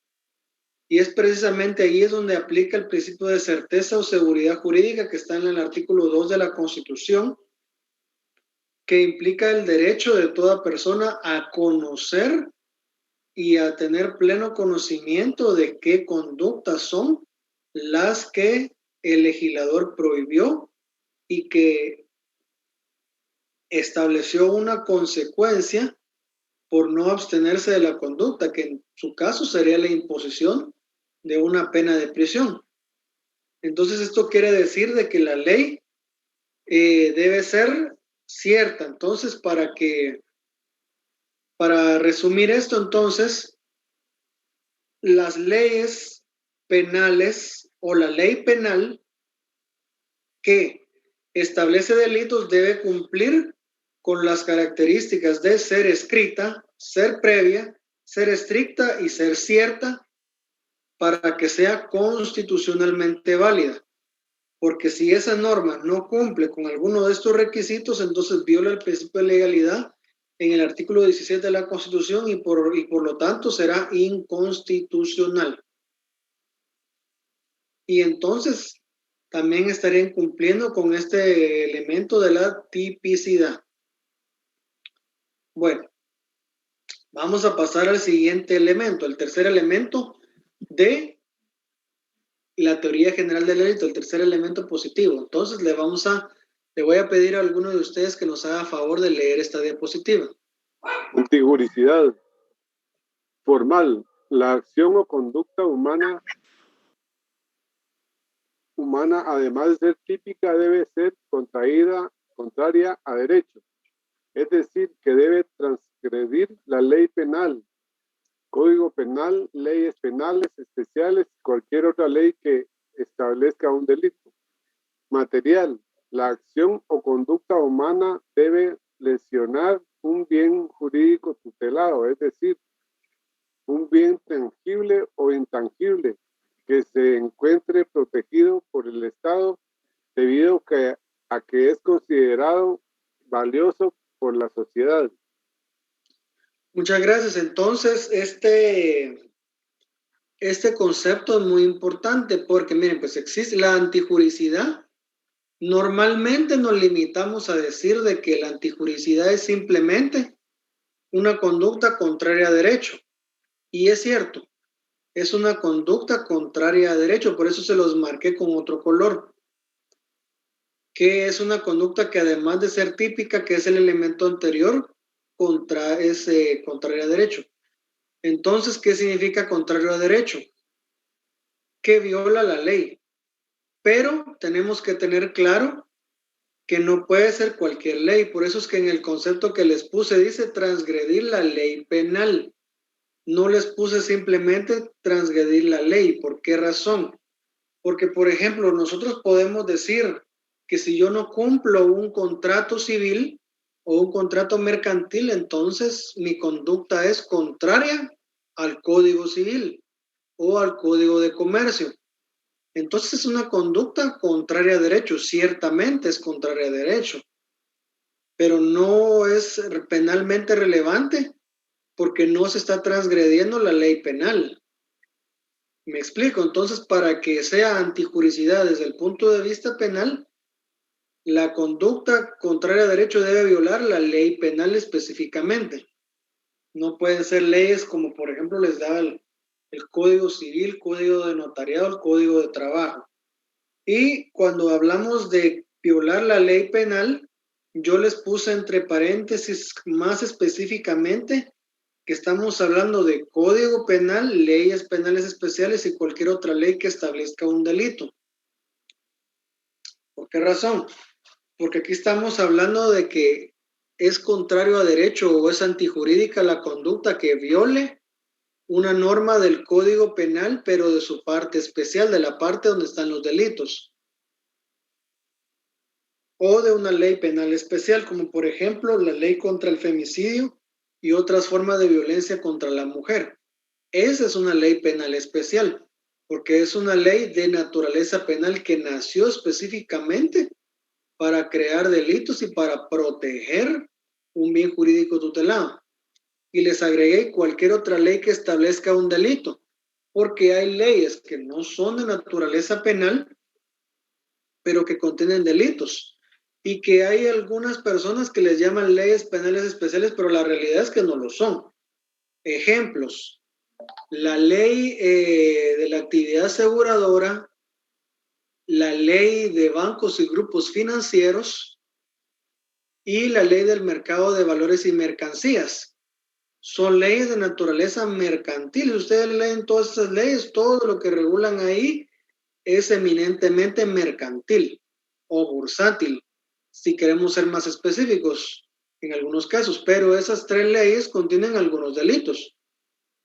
Y es precisamente ahí es donde aplica el principio de certeza o seguridad jurídica que está en el artículo 2 de la Constitución, que implica el derecho de toda persona a conocer y a tener pleno conocimiento de qué conductas son las que el legislador prohibió y que estableció una consecuencia por no abstenerse de la conducta, que en su caso sería la imposición de una pena de prisión. Entonces esto quiere decir de que la ley debe ser cierta. Entonces, para resumir esto, entonces, las leyes penales o la ley penal que establece delitos debe cumplir con las características de ser escrita, ser previa, ser estricta y ser cierta para que sea constitucionalmente válida. Porque si esa norma no cumple con alguno de estos requisitos, entonces viola el principio de legalidad en el artículo 17 de la Constitución y por lo tanto será inconstitucional. Y entonces también estarían cumpliendo con este elemento de la tipicidad. Bueno, vamos a pasar al siguiente elemento, el tercer elemento de la teoría general del delito, el tercer elemento positivo. Entonces le voy a pedir a alguno de ustedes que nos haga favor de leer esta diapositiva. Antijuricidad. Formal. La acción o conducta humana, además de ser típica, debe ser contraria a derecho. Es decir, que debe transgredir la ley penal, código penal, leyes penales especiales, cualquier otra ley que establezca un delito. Material. La acción o conducta humana debe lesionar un bien jurídico tutelado, es decir, un bien tangible o intangible que se encuentre protegido por el Estado debido a que es considerado valioso por la sociedad. Muchas gracias. Entonces, este concepto es muy importante porque, miren, pues existe la antijuricidad. Normalmente nos limitamos a decir de que la antijuricidad es simplemente una conducta contraria a derecho. Y es cierto, es una conducta contraria a derecho, por eso se los marqué con otro color. Que es una conducta que además de ser típica, que es el elemento anterior, es contraria a derecho. Entonces, ¿qué significa contrario a derecho? Que viola la ley. Pero tenemos que tener claro que no puede ser cualquier ley. Por eso es que en el concepto que les puse dice transgredir la ley penal. No les puse simplemente transgredir la ley. ¿Por qué razón? Porque, por ejemplo, nosotros podemos decir que si yo no cumplo un contrato civil o un contrato mercantil, entonces mi conducta es contraria al Código Civil o al Código de Comercio. Entonces es una conducta contraria a derecho, ciertamente es contraria a derecho, pero no es penalmente relevante porque no se está transgrediendo la ley penal. Me explico, entonces para que sea antijuricidad desde el punto de vista penal, la conducta contraria a derecho debe violar la ley penal específicamente. No pueden ser leyes como por ejemplo les da el Código Civil, Código de Notariado, el Código de Trabajo. Y cuando hablamos de violar la ley penal, yo les puse entre paréntesis más específicamente que estamos hablando de Código Penal, leyes penales especiales y cualquier otra ley que establezca un delito. ¿Por qué razón? Porque aquí estamos hablando de que es contrario a derecho o es antijurídica la conducta que viole una norma del Código Penal, pero de su parte especial, de la parte donde están los delitos. O de una ley penal especial, como por ejemplo la ley contra el femicidio y otras formas de violencia contra la mujer. Esa es una ley penal especial, porque es una ley de naturaleza penal que nació específicamente para crear delitos y para proteger un bien jurídico tutelado. Y les agregué cualquier otra ley que establezca un delito, porque hay leyes que no son de naturaleza penal, pero que contienen delitos, y que hay algunas personas que les llaman leyes penales especiales, pero la realidad es que no lo son. Ejemplos: la ley de la actividad aseguradora, la ley de bancos y grupos financieros y la ley del mercado de valores y mercancías. Son leyes de naturaleza mercantil. Ustedes leen todas esas leyes, todo lo que regulan ahí es eminentemente mercantil o bursátil, si queremos ser más específicos en algunos casos, pero esas tres leyes contienen algunos delitos.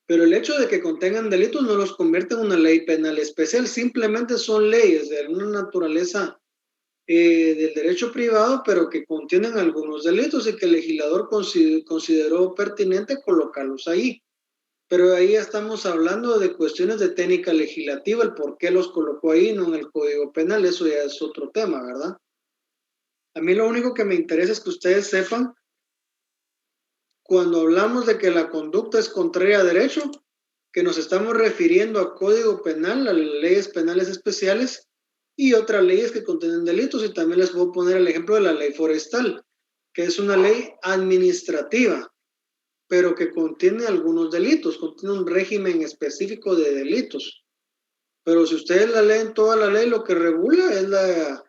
Pero el hecho de que contengan delitos no los convierte en una ley penal especial, simplemente son leyes de una naturaleza del derecho privado, pero que contienen algunos delitos y que el legislador consideró pertinente colocarlos ahí. Pero ahí estamos hablando de cuestiones de técnica legislativa, el por qué los colocó ahí, no en el Código Penal, eso ya es otro tema, ¿verdad? A mí lo único que me interesa es que ustedes sepan, cuando hablamos de que la conducta es contraria a derecho, que nos estamos refiriendo a Código Penal, a leyes penales especiales y otras leyes que contienen delitos. Y también les voy a poner el ejemplo de la ley forestal, que es una ley administrativa, pero que contiene algunos delitos, contiene un régimen específico de delitos. Pero si ustedes la leen, toda la ley lo que regula es la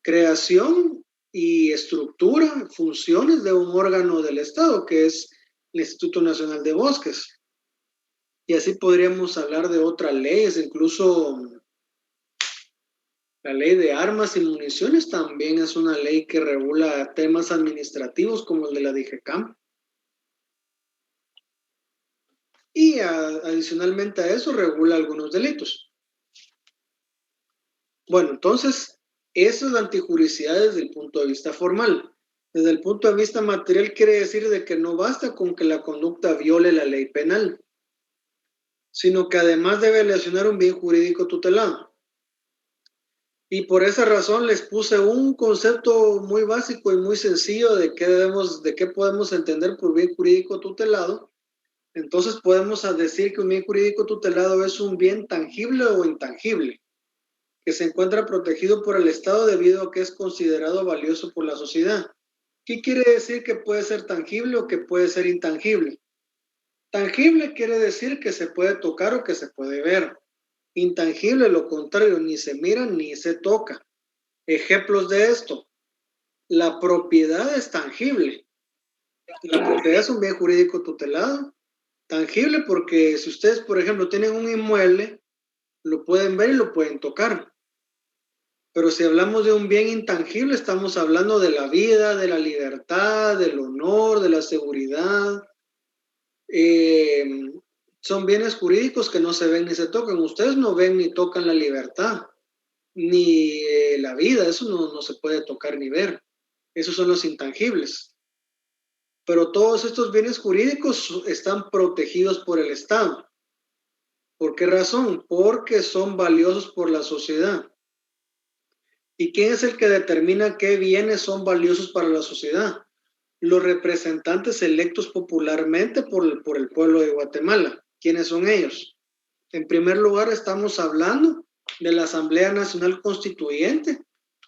creación y estructura, funciones de un órgano del Estado, que es el Instituto Nacional de Bosques. Y así podríamos hablar de otras leyes, incluso la ley de armas y municiones también es una ley que regula temas administrativos como el de la DIGECAM. Y adicionalmente a eso regula algunos delitos. Bueno, entonces, eso es la antijuricidad desde el punto de vista formal. Desde el punto de vista material quiere decir de que no basta con que la conducta viole la ley penal, sino que además debe lesionar un bien jurídico tutelado. Y por esa razón les puse un concepto muy básico y muy sencillo de qué podemos entender por bien jurídico tutelado. Entonces podemos decir que un bien jurídico tutelado es un bien tangible o intangible, que se encuentra protegido por el Estado debido a que es considerado valioso por la sociedad. ¿Qué quiere decir que puede ser tangible o que puede ser intangible? Tangible quiere decir que se puede tocar o que se puede ver. Intangible, lo contrario, ni se mira ni se toca. Ejemplos de esto. La propiedad es tangible. La propiedad es un bien jurídico tutelado. Tangible porque si ustedes, por ejemplo, tienen un inmueble, lo pueden ver y lo pueden tocar. Pero si hablamos de un bien intangible, estamos hablando de la vida, de la libertad, del honor, de la seguridad. Son bienes jurídicos que no se ven ni se tocan. Ustedes no ven ni tocan la libertad, ni la vida. Eso no se puede tocar ni ver. Esos son los intangibles. Pero todos estos bienes jurídicos están protegidos por el Estado. ¿Por qué razón? Porque son valiosos por la sociedad. ¿Y quién es el que determina qué bienes son valiosos para la sociedad? Los representantes electos popularmente por el pueblo de Guatemala. ¿Quiénes son ellos? En primer lugar, estamos hablando de la Asamblea Nacional Constituyente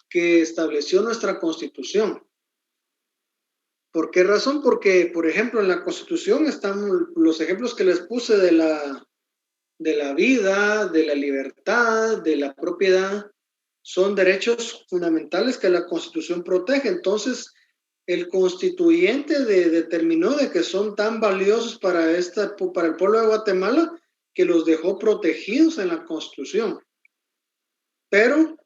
que estableció nuestra Constitución. ¿Por qué razón? Porque, por ejemplo, en la Constitución están los ejemplos que les puse de la vida, de la libertad, de la propiedad. Son derechos fundamentales que la Constitución protege. Entonces, el constituyente determinó de que son tan valiosos para el pueblo de Guatemala que los dejó protegidos en la Constitución. Pero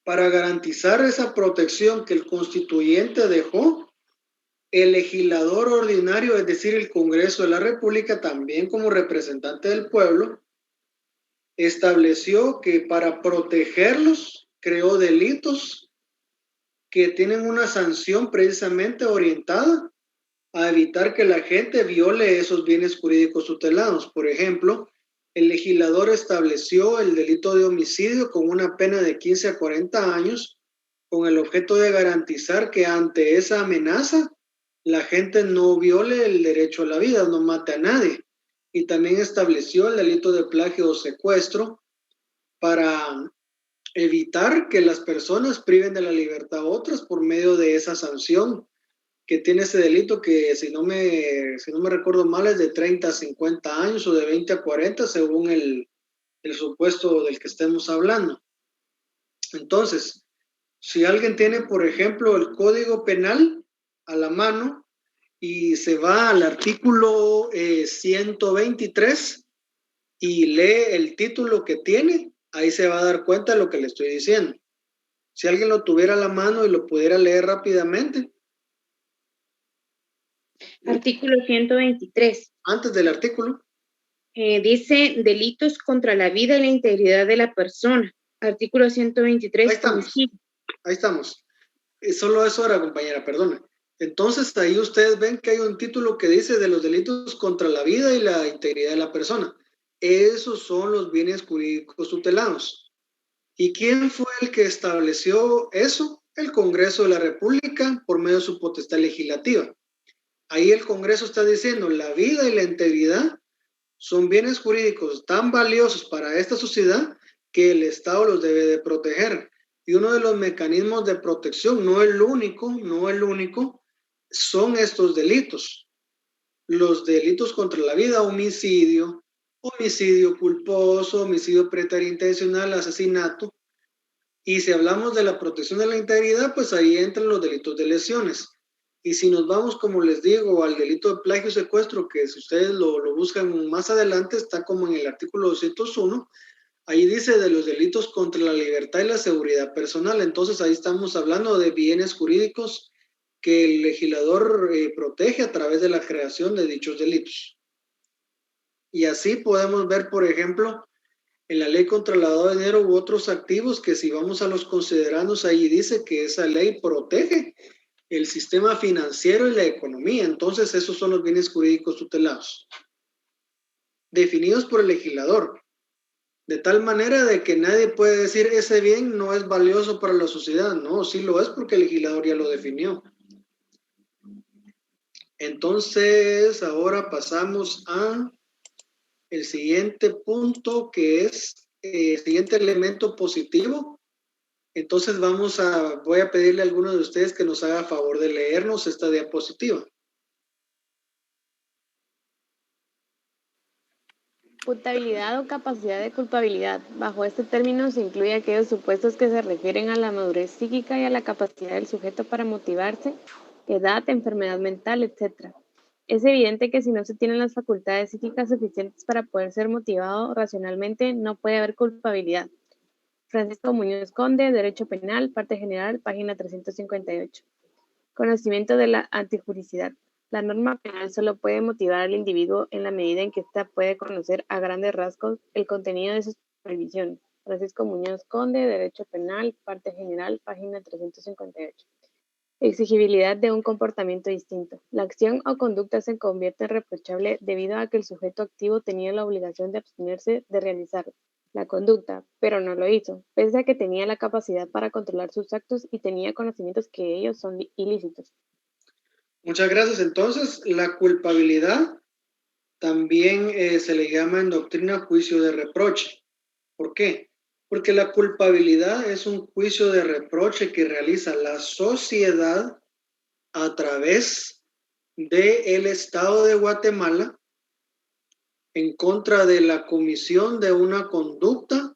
para garantizar esa protección que el constituyente dejó, el legislador ordinario, es decir, el Congreso de la República, también como representante del pueblo, estableció que para protegerlos creó delitos que tienen una sanción precisamente orientada a evitar que la gente viole esos bienes jurídicos tutelados. Por ejemplo, el legislador estableció el delito de homicidio con una pena de 15 a 40 años con el objeto de garantizar que ante esa amenaza la gente no viole el derecho a la vida, no mate a nadie. Y también estableció el delito de plagio o secuestro para evitar que las personas priven de la libertad a otras por medio de esa sanción que tiene ese delito que, si no me recuerdo mal, es de 30 a 50 años o de 20 a 40 según el supuesto del que estemos hablando. Entonces, si alguien tiene, por ejemplo, el Código Penal a la mano y se va al artículo 123 y lee el título que tiene, ahí se va a dar cuenta de lo que le estoy diciendo. Si alguien lo tuviera a la mano y lo pudiera leer rápidamente. Artículo 123. Antes del artículo. Dice delitos contra la vida y la integridad de la persona. Artículo 123. Ahí estamos. Ahí estamos. Solo eso era, compañera, perdona. Entonces ahí ustedes ven que hay un título que dice de los delitos contra la vida y la integridad de la persona. Esos son los bienes jurídicos tutelados. ¿Y quién fue el que estableció eso? El Congreso de la República por medio de su potestad legislativa. Ahí el Congreso está diciendo la vida y la integridad son bienes jurídicos tan valiosos para esta sociedad que el Estado los debe de proteger. Y uno de los mecanismos de protección, no el único, son estos delitos. los delitos contra la vida, homicidio, homicidio culposo, homicidio preterintencional, asesinato. Y si hablamos de la protección de la integridad, pues ahí entran los delitos de lesiones. Y si nos vamos, como les digo, al delito de plagio y secuestro, que si ustedes lo buscan más adelante, está como en el artículo 201, ahí dice de los delitos contra la libertad y la seguridad personal. Entonces ahí estamos hablando de bienes jurídicos que el legislador protege a través de la creación de dichos delitos. Y así podemos ver, por ejemplo, en la ley contra el lavado de dinero u otros activos, que si vamos a los considerandos, ahí dice que esa ley protege el sistema financiero y la economía. Entonces esos son los bienes jurídicos tutelados, definidos por el legislador, de tal manera de que nadie puede decir ese bien no es valioso para la sociedad. No, sí lo es porque el legislador ya lo definió. Entonces ahora pasamos a el siguiente punto, que es el siguiente elemento positivo. Entonces voy a pedirle a alguno de ustedes que nos haga favor de leernos esta diapositiva. Culpabilidad o capacidad de culpabilidad. Bajo este término se incluye aquellos supuestos que se refieren a la madurez psíquica y a la capacidad del sujeto para motivarse, edad, enfermedad mental, etc. Es evidente que si no se tienen las facultades psíquicas suficientes para poder ser motivado racionalmente, no puede haber culpabilidad. Francisco Muñoz Conde, Derecho Penal, Parte General, página 358. Conocimiento de la antijuricidad. La norma penal solo puede motivar al individuo en la medida en que ésta puede conocer a grandes rasgos el contenido de sus prohibiciones. Francisco Muñoz Conde, Derecho Penal, Parte General, página 358. Exigibilidad de un comportamiento distinto. La acción o conducta se convierte en reprochable debido a que el sujeto activo tenía la obligación de abstenerse de realizar la conducta, pero no lo hizo, pese a que tenía la capacidad para controlar sus actos y tenía conocimientos que ellos son ilícitos. Muchas gracias. Entonces, la culpabilidad también se le llama en doctrina juicio de reproche. ¿Por qué? Porque la culpabilidad es un juicio de reproche que realiza la sociedad a través del Estado de Guatemala en contra de la comisión de una conducta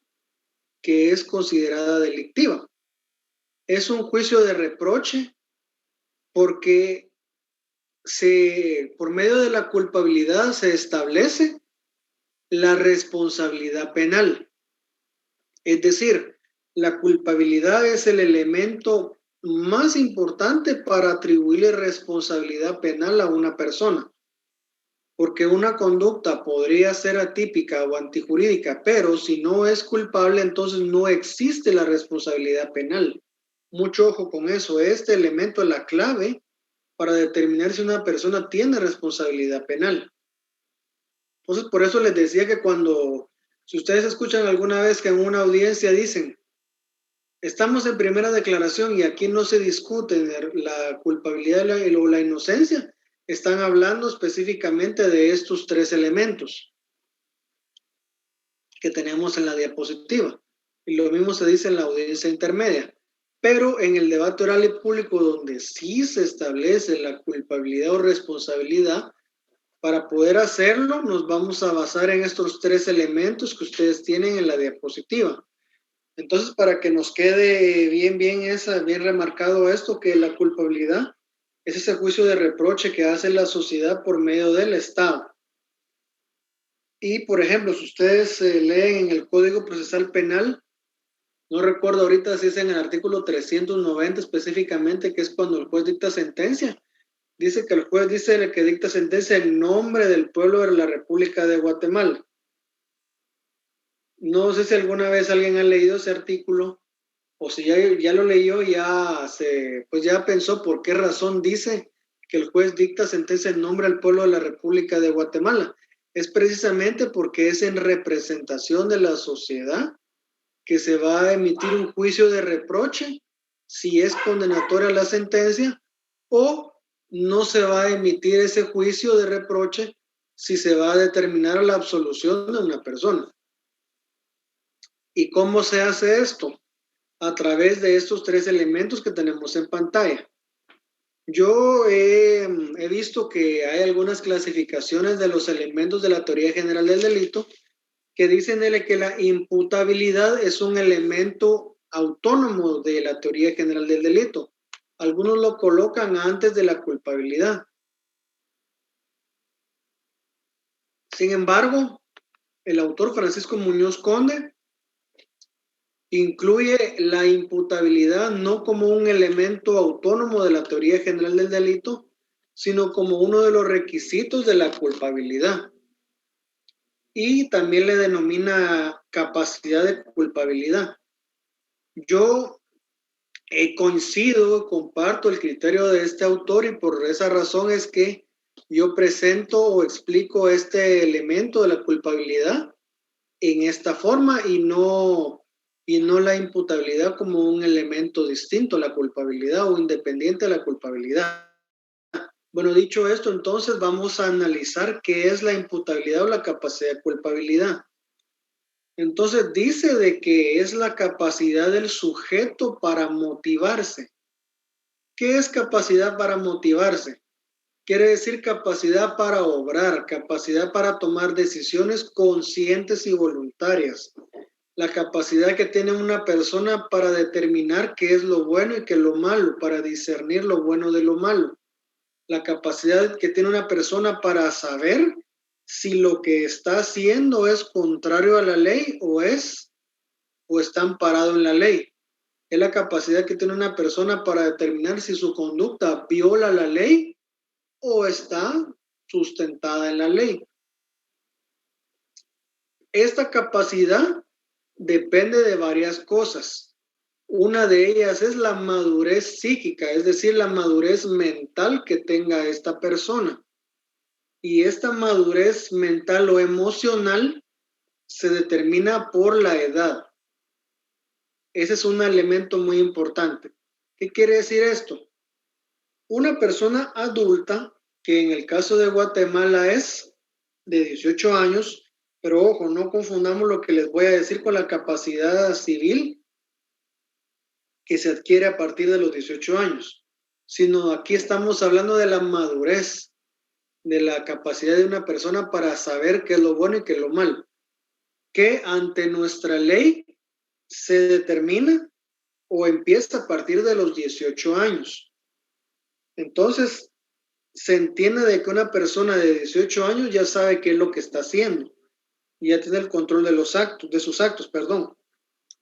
que es considerada delictiva. Es un juicio de reproche porque por medio de la culpabilidad se establece la responsabilidad penal. Es decir, la culpabilidad es el elemento más importante para atribuirle responsabilidad penal a una persona. Porque una conducta podría ser atípica o antijurídica, pero si no es culpable, entonces no existe la responsabilidad penal. Mucho ojo con eso. Este elemento es la clave para determinar si una persona tiene responsabilidad penal. Entonces, por eso les decía que si ustedes escuchan alguna vez que en una audiencia dicen, estamos en primera declaración y aquí no se discute la culpabilidad o la inocencia, están hablando específicamente de estos tres elementos que tenemos en la diapositiva. Y lo mismo se dice en la audiencia intermedia. Pero en el debate oral y público, donde sí se establece la culpabilidad o responsabilidad, para poder hacerlo nos vamos a basar en estos tres elementos que ustedes tienen en la diapositiva. Entonces, para que nos quede bien remarcado esto, que la culpabilidad es ese juicio de reproche que hace la sociedad por medio del Estado. Y, por ejemplo, si ustedes leen en el Código Procesal Penal, no recuerdo ahorita si es en el artículo 390 específicamente, que es cuando el juez dicta sentencia. Dice que el juez dice que dicta sentencia en nombre del pueblo de la República de Guatemala. No sé si alguna vez alguien ha leído ese artículo, o si ya lo leyó, ya pensó por qué razón dice que el juez dicta sentencia en nombre del pueblo de la República de Guatemala. Es precisamente porque es en representación de la sociedad que se va a emitir un juicio de reproche si es condenatoria la sentencia, o no se va a emitir ese juicio de reproche si se va a determinar la absolución de una persona. ¿Y cómo se hace esto? A través de estos tres elementos que tenemos en pantalla. Yo he visto que hay algunas clasificaciones de los elementos de la teoría general del delito que dicen que la imputabilidad es un elemento autónomo de la teoría general del delito. Algunos lo colocan antes de la culpabilidad. Sin embargo, el autor Francisco Muñoz Conde incluye la imputabilidad no como un elemento autónomo de la teoría general del delito, sino como uno de los requisitos de la culpabilidad. Y también le denomina capacidad de culpabilidad. Yo coincido, comparto el criterio de este autor y por esa razón es que yo presento o explico este elemento de la culpabilidad en esta forma y no la imputabilidad como un elemento distinto a la culpabilidad o independiente de la culpabilidad. Bueno, dicho esto, entonces vamos a analizar qué es la imputabilidad o la capacidad de culpabilidad. Entonces dice de que es la capacidad del sujeto para motivarse. ¿Qué es capacidad para motivarse? Quiere decir capacidad para obrar, capacidad para tomar decisiones conscientes y voluntarias. La capacidad que tiene una persona para determinar qué es lo bueno y qué es lo malo, para discernir lo bueno de lo malo. La capacidad que tiene una persona para saber si lo que está haciendo es contrario a la ley o está amparado en la ley. Es la capacidad que tiene una persona para determinar si su conducta viola la ley o está sustentada en la ley. Esta capacidad depende de varias cosas. Una de ellas es la madurez psíquica, es decir, la madurez mental que tenga esta persona. Y esta madurez mental o emocional se determina por la edad. Ese es un elemento muy importante. ¿Qué quiere decir esto? Una persona adulta, que en el caso de Guatemala es de 18 años, pero ojo, no confundamos lo que les voy a decir con la capacidad civil que se adquiere a partir de los 18 años, sino aquí estamos hablando de la madurez, de la capacidad de una persona para saber qué es lo bueno y qué es lo malo, que ante nuestra ley se determina o empieza a partir de los 18 años. Entonces, se entiende de que una persona de 18 años ya sabe qué es lo que está haciendo, ya tiene el control de sus actos.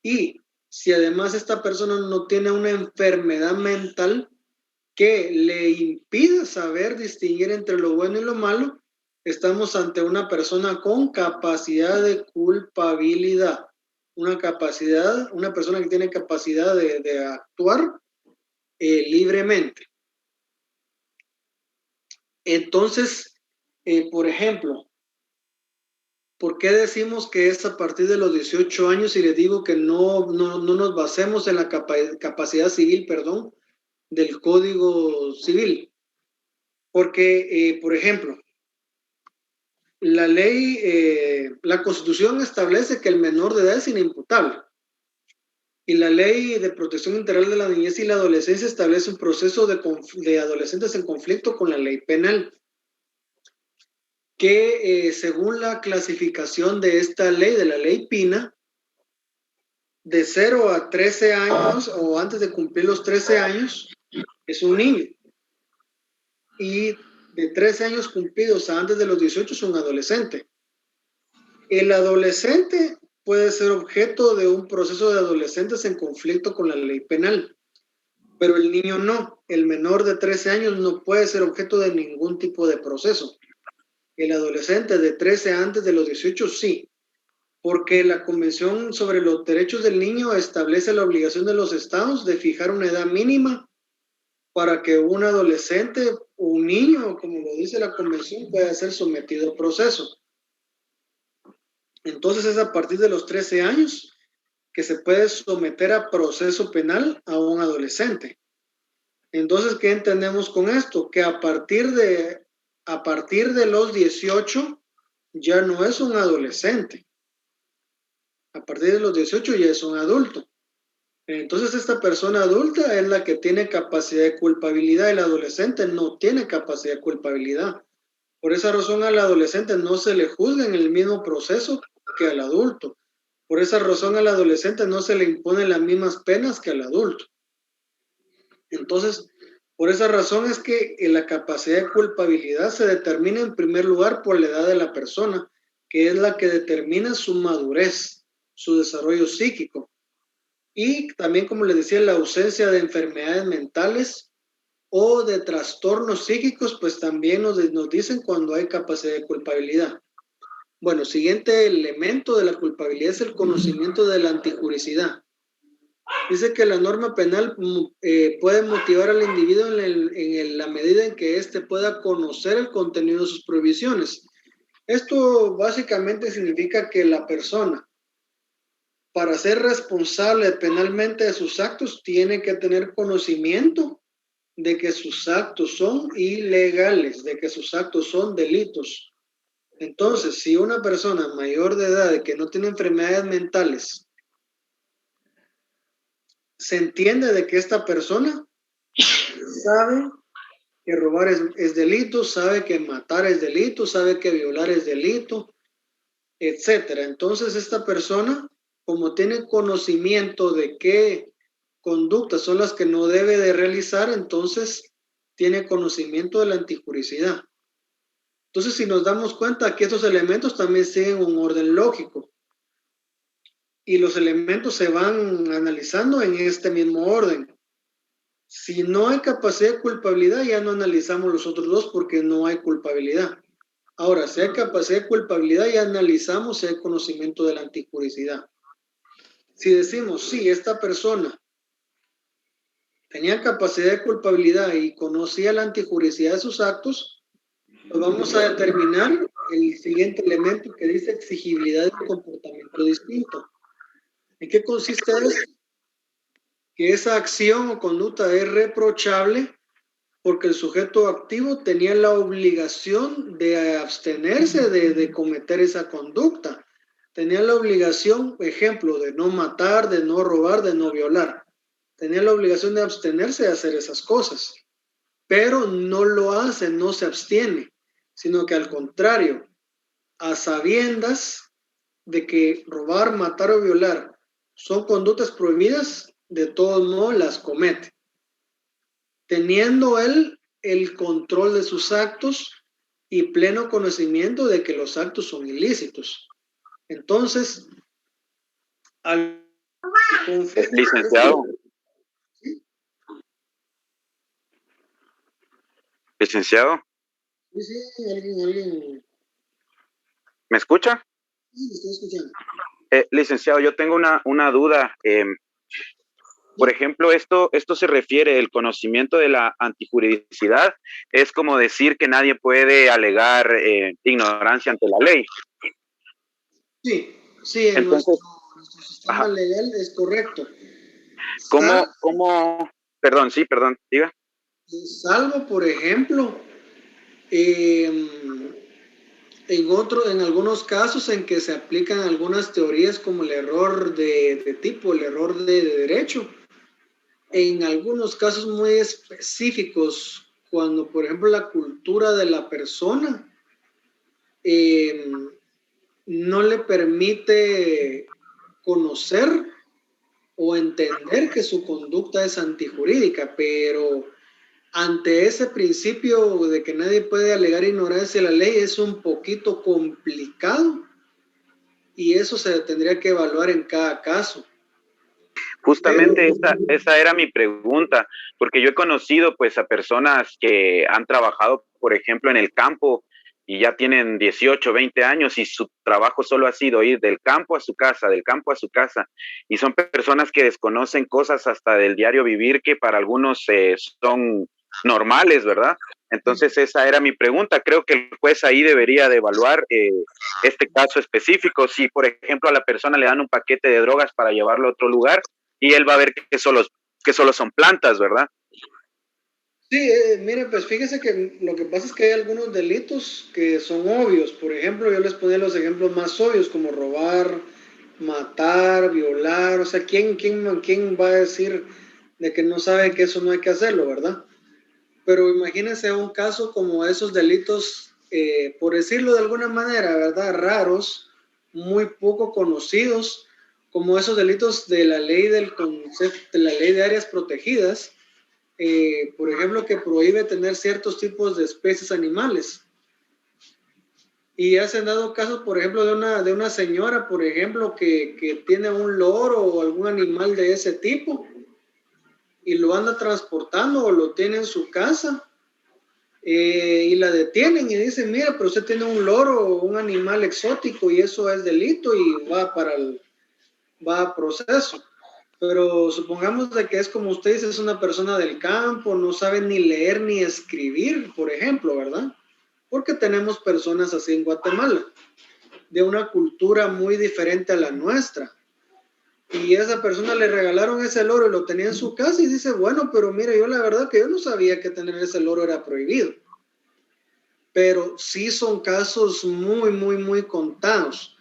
Y si además esta persona no tiene una enfermedad mental que le impida saber distinguir entre lo bueno y lo malo, estamos ante una persona con capacidad de culpabilidad. Una persona que tiene capacidad de actuar libremente. Entonces, por ejemplo, ¿por qué decimos que es a partir de los 18 años y les digo que no nos basemos en la capacidad civil, del Código Civil? Porque, por ejemplo, la ley, la Constitución establece que el menor de edad es inimputable. Y la Ley de Protección Integral de la Niñez y la Adolescencia establece un proceso de adolescentes en conflicto con la ley penal, que según la clasificación de esta ley, de la ley Pina, de 0 a 13 años o antes de cumplir los 13 años es un niño. Y de 13 años cumplidos a antes de los 18 es un adolescente. El adolescente puede ser objeto de un proceso de adolescentes en conflicto con la ley penal, pero el niño no. El menor de 13 años no puede ser objeto de ningún tipo de proceso. El adolescente de 13 antes de los 18 sí, porque la Convención sobre los Derechos del Niño establece la obligación de los estados de fijar una edad mínima para que un adolescente o un niño, como lo dice la Convención, pueda ser sometido a proceso. Entonces es a partir de los 13 años que se puede someter a proceso penal a un adolescente. Entonces, ¿qué entendemos con esto? Que a partir de los 18 ya no es un adolescente. A partir de los 18 ya es un adulto. Entonces esta persona adulta es la que tiene capacidad de culpabilidad, el adolescente no tiene capacidad de culpabilidad. Por esa razón al adolescente no se le juzga en el mismo proceso que al adulto. Por esa razón al adolescente no se le imponen las mismas penas que al adulto. Entonces, por esa razón es que la capacidad de culpabilidad se determina en primer lugar por la edad de la persona, que es la que determina su madurez, su desarrollo psíquico. Y también, como les decía, la ausencia de enfermedades mentales o de trastornos psíquicos, pues también nos dicen cuando hay capacidad de culpabilidad. Bueno, siguiente elemento de la culpabilidad es el conocimiento de la antijuricidad. Dice que la norma penal puede motivar al individuo en la medida en que éste pueda conocer el contenido de sus prohibiciones. Esto básicamente significa que la persona, para ser responsable penalmente de sus actos, tiene que tener conocimiento de que sus actos son ilegales, de que sus actos son delitos. Entonces, si una persona mayor de edad que no tiene enfermedades mentales se entiende de que esta persona sabe que robar es delito, sabe que matar es delito, sabe que violar es delito, etcétera. Entonces esta persona, como tiene conocimiento de qué conductas son las que no debe de realizar, entonces tiene conocimiento de la antijuricidad. Entonces, si nos damos cuenta que estos elementos también siguen un orden lógico y los elementos se van analizando en este mismo orden. Si no hay capacidad de culpabilidad, ya no analizamos los otros dos porque no hay culpabilidad. Ahora, si hay capacidad de culpabilidad, ya analizamos si hay conocimiento de la antijuricidad. Si decimos, sí, esta persona tenía capacidad de culpabilidad y conocía la antijuricidad de sus actos, pues vamos a determinar el siguiente elemento que dice exigibilidad de un comportamiento distinto. ¿En qué consiste eso? Que esa acción o conducta es reprochable porque el sujeto activo tenía la obligación de abstenerse de cometer esa conducta. Tenía la obligación, ejemplo, de no matar, de no robar, de no violar. Tenía la obligación de abstenerse de hacer esas cosas. Pero no lo hace, no se abstiene, sino que al contrario, a sabiendas de que robar, matar o violar son conductas prohibidas, de todos modos las comete. Teniendo él el control de sus actos y pleno conocimiento de que los actos son ilícitos. Entonces, al licenciado. Licenciado. Sí, alguien. ¿Me escucha? Sí, estoy escuchando. Licenciado, yo tengo una duda. Por ejemplo, esto se refiere, el conocimiento de la antijuridicidad, es como decir que nadie puede alegar ignorancia ante la ley. Sí, en entonces, nuestro sistema legal es correcto. ¿Cómo? Perdón, diga. Salvo, por ejemplo, en algunos casos en que se aplican algunas teorías como el error de tipo, el error de derecho. En algunos casos muy específicos, cuando por ejemplo la cultura de la persona no le permite conocer o entender que su conducta es antijurídica, pero ante ese principio de que nadie puede alegar ignorancia de la ley es un poquito complicado y eso se tendría que evaluar en cada caso. Justamente esa era mi pregunta, porque yo he conocido pues a personas que han trabajado, por ejemplo, en el campo y ya tienen 18, 20 años y su trabajo solo ha sido ir del campo a su casa, del campo a su casa, y son personas que desconocen cosas hasta del diario vivir que para algunos son normales, ¿verdad? Entonces esa era mi pregunta. Creo que el juez ahí debería de evaluar este caso específico. Si, por ejemplo, a la persona le dan un paquete de drogas para llevarlo a otro lugar y él va a ver que solo son plantas, ¿verdad? Sí, mire, pues fíjese que lo que pasa es que hay algunos delitos que son obvios. Por ejemplo, yo les ponía los ejemplos más obvios como robar, matar, violar, o sea, ¿quién va a decir de que no sabe que eso no hay que hacerlo, verdad? Pero imagínense un caso como esos delitos, por decirlo de alguna manera, ¿verdad? Raros, muy poco conocidos, como esos delitos de la ley del concepto, de la ley de áreas protegidas, por ejemplo, que prohíbe tener ciertos tipos de especies animales. Y ya se han dado casos, por ejemplo, de una señora, por ejemplo, que tiene un loro o algún animal de ese tipo y lo anda transportando o lo tiene en su casa, y la detienen y dicen, mira, pero usted tiene un loro o un animal exótico y eso es delito y va a proceso. Pero supongamos de que es como usted dice, es una persona del campo, no sabe ni leer ni escribir, por ejemplo, ¿verdad? Porque tenemos personas así en Guatemala, de una cultura muy diferente a la nuestra. Y a esa persona le regalaron ese loro y lo tenía en su casa y dice, bueno, pero mire, yo la verdad que yo no sabía que tener ese loro era prohibido. Pero sí son casos muy, muy, muy contados.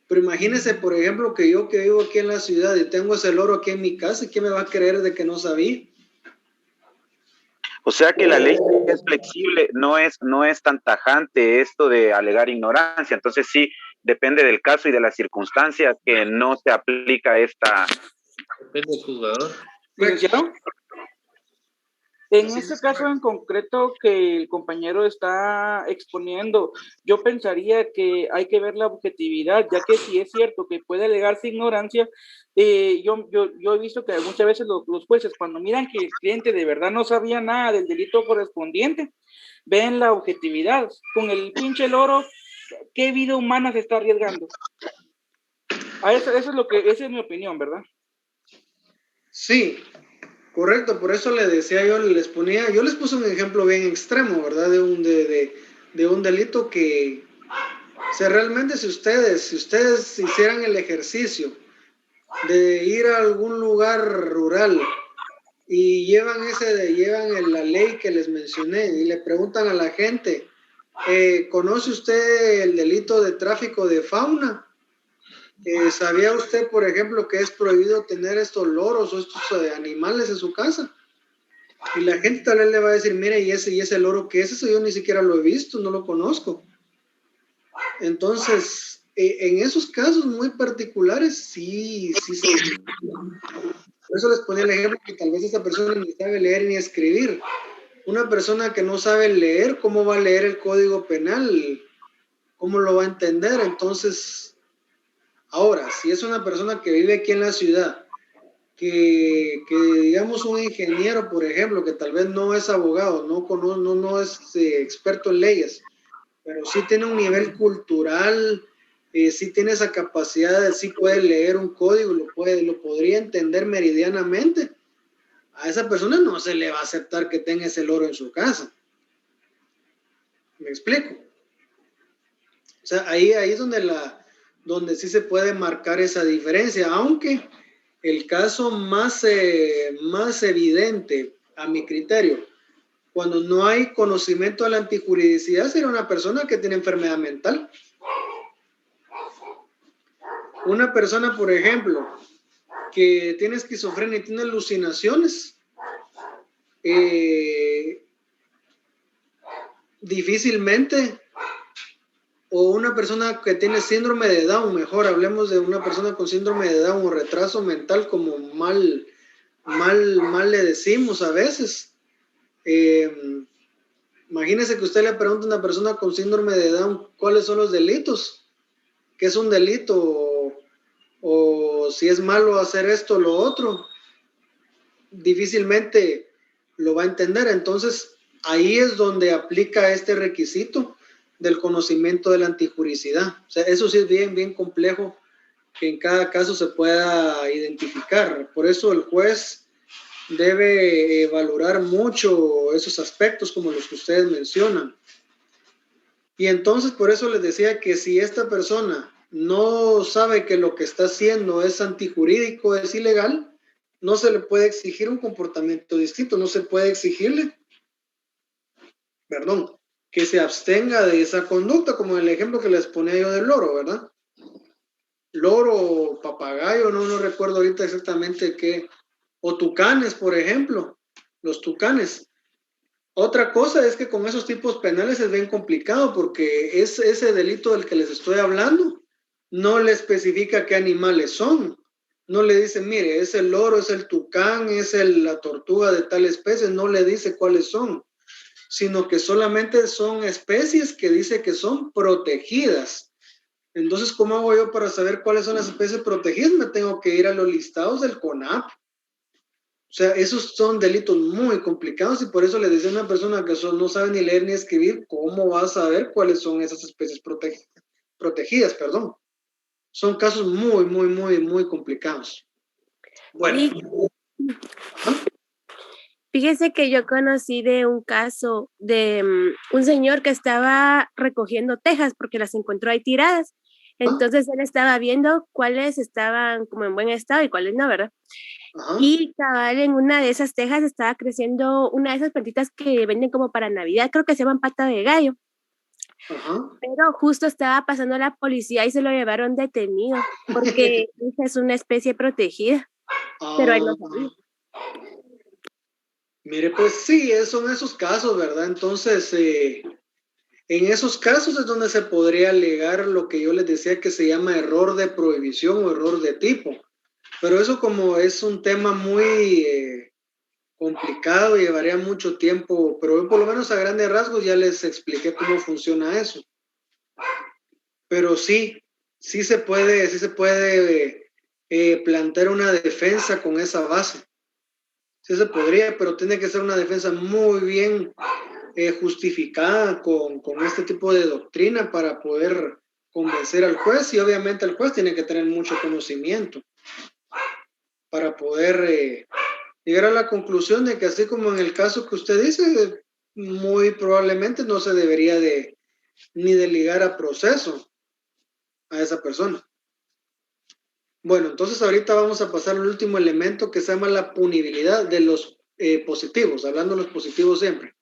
Pero imagínese, por ejemplo, que yo que vivo aquí en la ciudad y tengo ese loro aquí en mi casa, ¿y quién me va a creer de que no sabía? O sea que la ley es flexible, no es tan tajante esto de alegar ignorancia. Entonces sí, depende del caso y de las circunstancias que no se aplica esta. Depende del jugador. ¿Licenciado? En este caso en concreto que el compañero está exponiendo, yo pensaría que hay que ver la objetividad, ya que si es cierto que puede alegarse ignorancia, yo he visto que muchas veces los jueces, cuando miran que el cliente de verdad no sabía nada del delito correspondiente, ven la objetividad. Con el pinche loro, ¿qué vida humana se está arriesgando? Eso es lo que, esa es mi opinión, ¿verdad? Sí, correcto, por eso le decía yo les puse un ejemplo bien extremo, ¿verdad? De un delito que, o sea, realmente si ustedes hicieran el ejercicio de ir a algún lugar rural y llevan la ley que les mencioné y le preguntan a la gente, ¿conoce usted el delito de tráfico de fauna? ¿Sabía usted, por ejemplo, que es prohibido tener estos loros o estos animales en su casa? Y la gente tal vez le va a decir, mire, ¿y ese loro qué es? Eso yo ni siquiera lo he visto, no lo conozco. Entonces, en esos casos muy particulares, sí. Por eso les ponía el ejemplo que tal vez esa persona ni sabe leer ni escribir. Una persona que no sabe leer, ¿cómo va a leer el Código Penal? ¿Cómo lo va a entender? Entonces, ahora, si es una persona que vive aquí en la ciudad, que digamos un ingeniero, por ejemplo, que tal vez no es abogado, no es experto en leyes, pero sí tiene un nivel cultural, sí tiene esa capacidad, sí puede leer un código, lo podría entender meridianamente, a esa persona no se le va a aceptar que tenga ese loro en su casa. ¿Me explico? O sea, ahí es donde sí se puede marcar esa diferencia, aunque el caso más evidente, a mi criterio, cuando no hay conocimiento de la antijuridicidad, sería una persona que tiene enfermedad mental. Una persona, por ejemplo, que tiene esquizofrenia y tiene alucinaciones, difícilmente, o una persona que tiene síndrome de Down, mejor hablemos de una persona con síndrome de Down o retraso mental, como mal le decimos a veces. Imagínese que usted le pregunta a una persona con síndrome de Down cuáles son los delitos, qué es un delito, o si es malo hacer esto o lo otro, difícilmente lo va a entender. Entonces ahí es donde aplica este requisito del conocimiento de la antijuricidad. O sea, eso sí es bien complejo que en cada caso se pueda identificar. Por eso el juez debe valorar mucho esos aspectos como los que ustedes mencionan. Y entonces por eso les decía que si esta persona no sabe que lo que está haciendo es antijurídico, es ilegal, no se le puede exigir un comportamiento distinto, no se puede exigirle, que se abstenga de esa conducta, como el ejemplo que les ponía yo del loro, ¿verdad? loro o papagayo, no recuerdo ahorita exactamente qué, o tucanes, por ejemplo, los tucanes. Otra cosa es que con esos tipos penales es bien complicado porque ese delito del que les estoy hablando no le especifica qué animales son. No le dice, mire, es el loro, es el tucán, es la tortuga de tal especie, no le dice cuáles son, sino que solamente son especies que dice que son protegidas. Entonces, ¿cómo hago yo para saber cuáles son las especies protegidas? Me tengo que ir a los listados del CONAP. O sea, esos son delitos muy complicados y por eso le decía a una persona que no sabe ni leer ni escribir, ¿cómo va a saber cuáles son esas especies protegidas? Son casos muy complicados. Bueno. Fíjese que yo conocí de un caso de un señor que estaba recogiendo tejas porque las encontró ahí tiradas. Entonces él estaba viendo cuáles estaban como en buen estado y cuáles no, ¿verdad? Y cabal, en una de esas tejas estaba creciendo una de esas plantitas que venden como para Navidad, creo que se llaman pata de gallo. Pero justo estaba pasando la policía y se lo llevaron detenido porque esa es una especie protegida. Pero él no sabía. Mire, pues sí, son esos casos, ¿verdad? Entonces, en esos casos es donde se podría alegar lo que yo les decía que se llama error de prohibición o error de tipo. Pero eso como es un tema muy complicado, llevaría mucho tiempo, pero yo por lo menos a grandes rasgos ya les expliqué cómo funciona eso. Pero sí se puede plantear una defensa con esa base. Sí se podría, pero tiene que ser una defensa muy bien justificada con este tipo de doctrina para poder convencer al juez, y obviamente el juez tiene que tener mucho conocimiento para poder llegar a la conclusión de que así como en el caso que usted dice, muy probablemente no se debería ni de ligar a proceso a esa persona. Bueno, entonces ahorita vamos a pasar al último elemento que se llama la punibilidad de los positivos, hablando de los positivos siempre.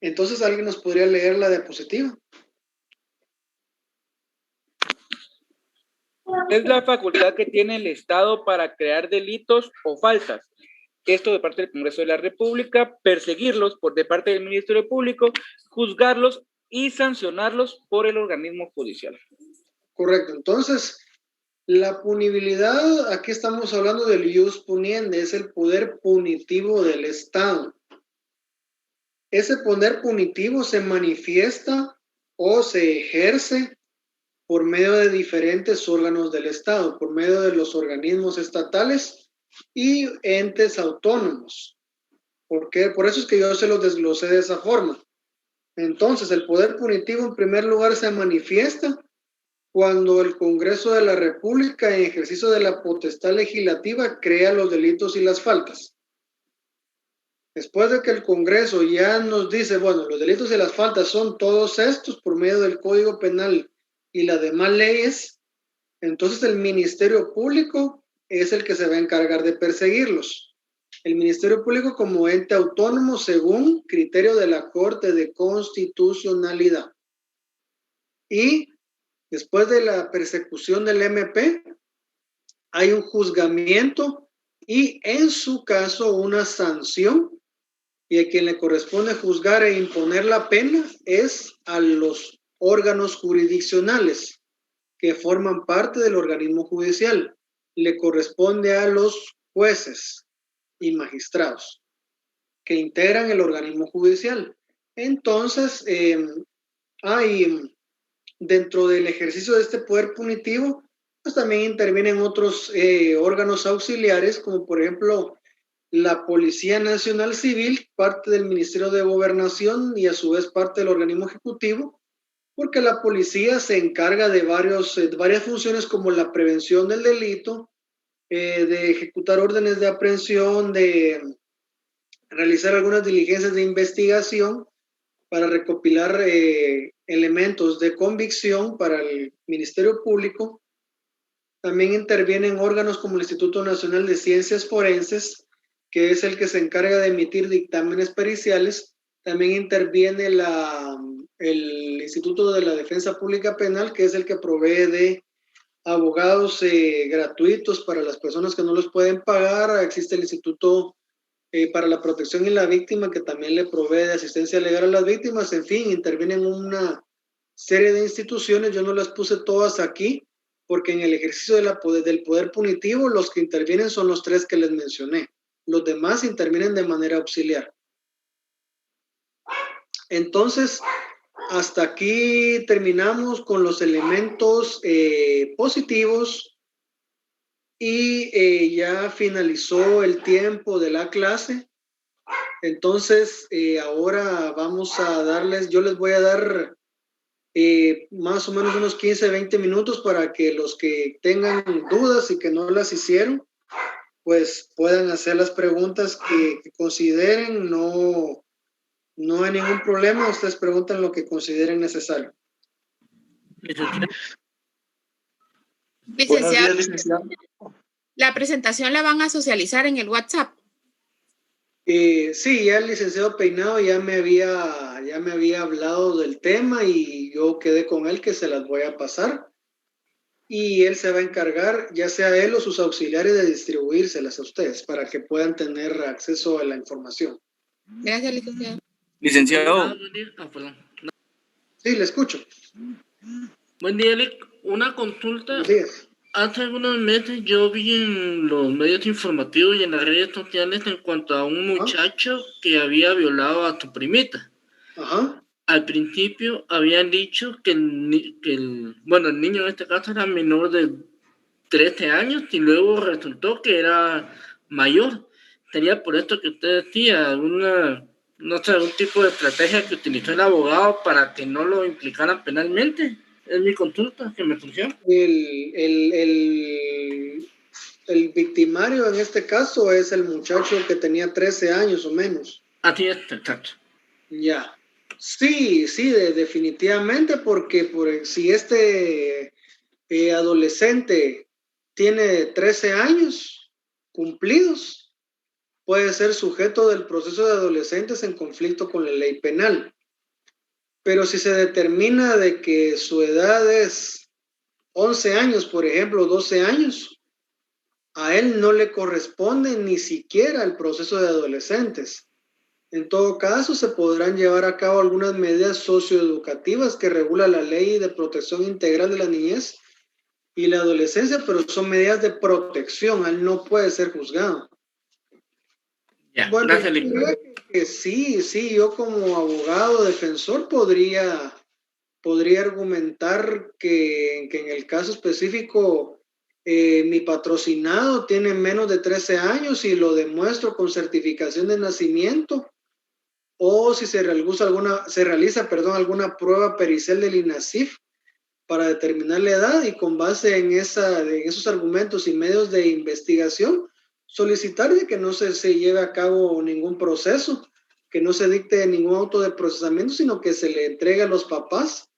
Entonces, ¿alguien nos podría leer la diapositiva? Es la facultad que tiene el Estado para crear delitos o faltas. Esto de parte del Congreso de la República, perseguirlos de parte del Ministerio Público, juzgarlos y sancionarlos por el organismo judicial. Correcto. Entonces, la punibilidad, aquí estamos hablando del ius puniendi, es el poder punitivo del Estado. Ese poder punitivo se manifiesta o se ejerce por medio de diferentes órganos del Estado, por medio de los organismos estatales y entes autónomos. Por eso es que yo se los desglosé de esa forma. Entonces, el poder punitivo en primer lugar se manifiesta cuando el Congreso de la República, en ejercicio de la potestad legislativa, crea los delitos y las faltas. Después de que el Congreso ya nos dice, bueno, los delitos y las faltas son todos estos por medio del Código Penal y las demás leyes, entonces el Ministerio Público es el que se va a encargar de perseguirlos. El Ministerio Público como ente autónomo según criterio de la Corte de Constitucionalidad. Y después de la persecución del MP, hay un juzgamiento y en su caso una sanción, y a quien le corresponde juzgar e imponer la pena es a los órganos jurisdiccionales que forman parte del organismo judicial. Le corresponde a los jueces y magistrados que integran el organismo judicial. Entonces, hay dentro del ejercicio de este poder punitivo, pues también intervienen otros órganos auxiliares, como por ejemplo la Policía Nacional Civil, parte del Ministerio de Gobernación y a su vez parte del organismo ejecutivo, porque la policía se encarga de varias funciones como la prevención del delito, de ejecutar órdenes de aprehensión, de realizar algunas diligencias de investigación para recopilar elementos de convicción para el Ministerio Público. También intervienen órganos como el Instituto Nacional de Ciencias Forenses, que es el que se encarga de emitir dictámenes periciales. También interviene la el Instituto de la Defensa Pública Penal, que es el que provee de abogados gratuitos para las personas que no los pueden pagar. Existe el Instituto para la Protección y la Víctima, que también le provee de asistencia legal a las víctimas. En fin, intervienen una serie de instituciones. Yo no las puse todas aquí, porque en el ejercicio del poder punitivo, los que intervienen son los 3 que les mencioné. Los demás intervienen de manera auxiliar. Entonces, hasta aquí terminamos con los elementos positivos y ya finalizó el tiempo de la clase. Entonces, ahora vamos a darles, yo les voy a dar más o menos unos 15, 20 minutos para que los que tengan dudas y que no las hicieron, pues puedan hacer las preguntas que consideren. No hay ningún problema, ustedes preguntan lo que consideren necesario. Licenciado, ¿la presentación la van a socializar en el WhatsApp? Sí, ya el licenciado Peinado ya me había hablado del tema y yo quedé con él que se las voy a pasar. Y él se va a encargar, ya sea él o sus auxiliares, de distribuírselas a ustedes para que puedan tener acceso a la información. Gracias, licenciado. Licenciado. Perdón. Sí, le escucho. Buen día, Eric. Una consulta. Buenos días. Hace algunos meses yo vi en los medios informativos y en las redes sociales en cuanto a un muchacho que había violado a tu primita. Ajá. Al principio habían dicho que el niño en este caso era menor de 13 años y luego resultó que era mayor. Sería por esto que usted decía, algún tipo de estrategia que utilizó el abogado para que no lo implicaran penalmente. Es mi consulta que me surgió. El victimario en este caso es el muchacho que tenía 13 años o menos. Así es, exacto. Ya. Sí, definitivamente, porque si este adolescente tiene 13 años cumplidos, puede ser sujeto del proceso de adolescentes en conflicto con la ley penal. Pero si se determina de que su edad es 11 años, por ejemplo, 12 años, a él no le corresponde ni siquiera el proceso de adolescentes. En todo caso, se podrán llevar a cabo algunas medidas socioeducativas que regula la Ley de Protección Integral de la Niñez y la Adolescencia, pero son medidas de protección. Él no puede ser juzgado. Ya, bueno, gracias, que sí, yo como abogado defensor podría argumentar que en el caso específico mi patrocinado tiene menos de 13 años y lo demuestro con certificación de nacimiento, o si se realiza alguna prueba pericial del INASIF para determinar la edad, y con base en esos argumentos y medios de investigación solicitar de que no se lleve a cabo ningún proceso, que no se dicte ningún auto de procesamiento, sino que se le entregue a los papás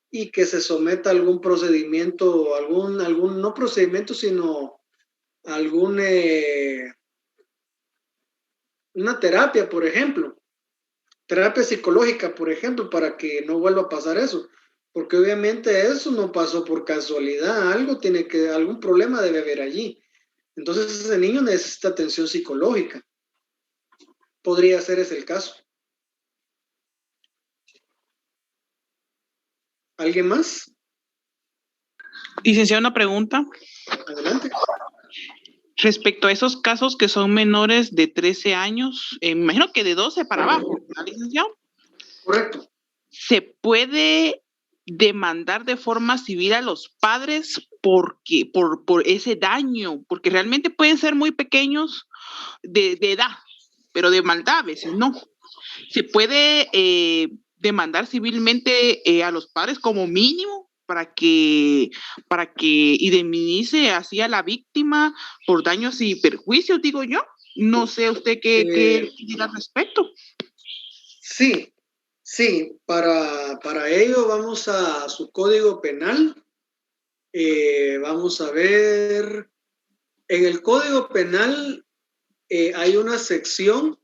y que se someta a algún procedimiento, no procedimiento, sino una terapia, por ejemplo, terapia psicológica, por ejemplo, para que no vuelva a pasar eso, porque obviamente eso no pasó por casualidad, algún problema debe haber allí. Entonces ese niño necesita atención psicológica. Podría ser ese el caso. ¿Alguien más? Licenciado, una pregunta. Adelante. Respecto a esos casos que son menores de 13 años, me imagino que de 12 para abajo, ¿no, licenciado? Correcto. ¿Se puede demandar de forma civil a los padres por ese daño? Porque realmente pueden ser muy pequeños de edad, pero de maldad a veces no. ¿Se puede demandar civilmente a los padres como mínimo para que indemnice así a la víctima por daños y perjuicios, digo yo? No sé usted qué diga al respecto. Sí, para ello vamos a su código penal. Vamos a ver, en el código penal hay una sección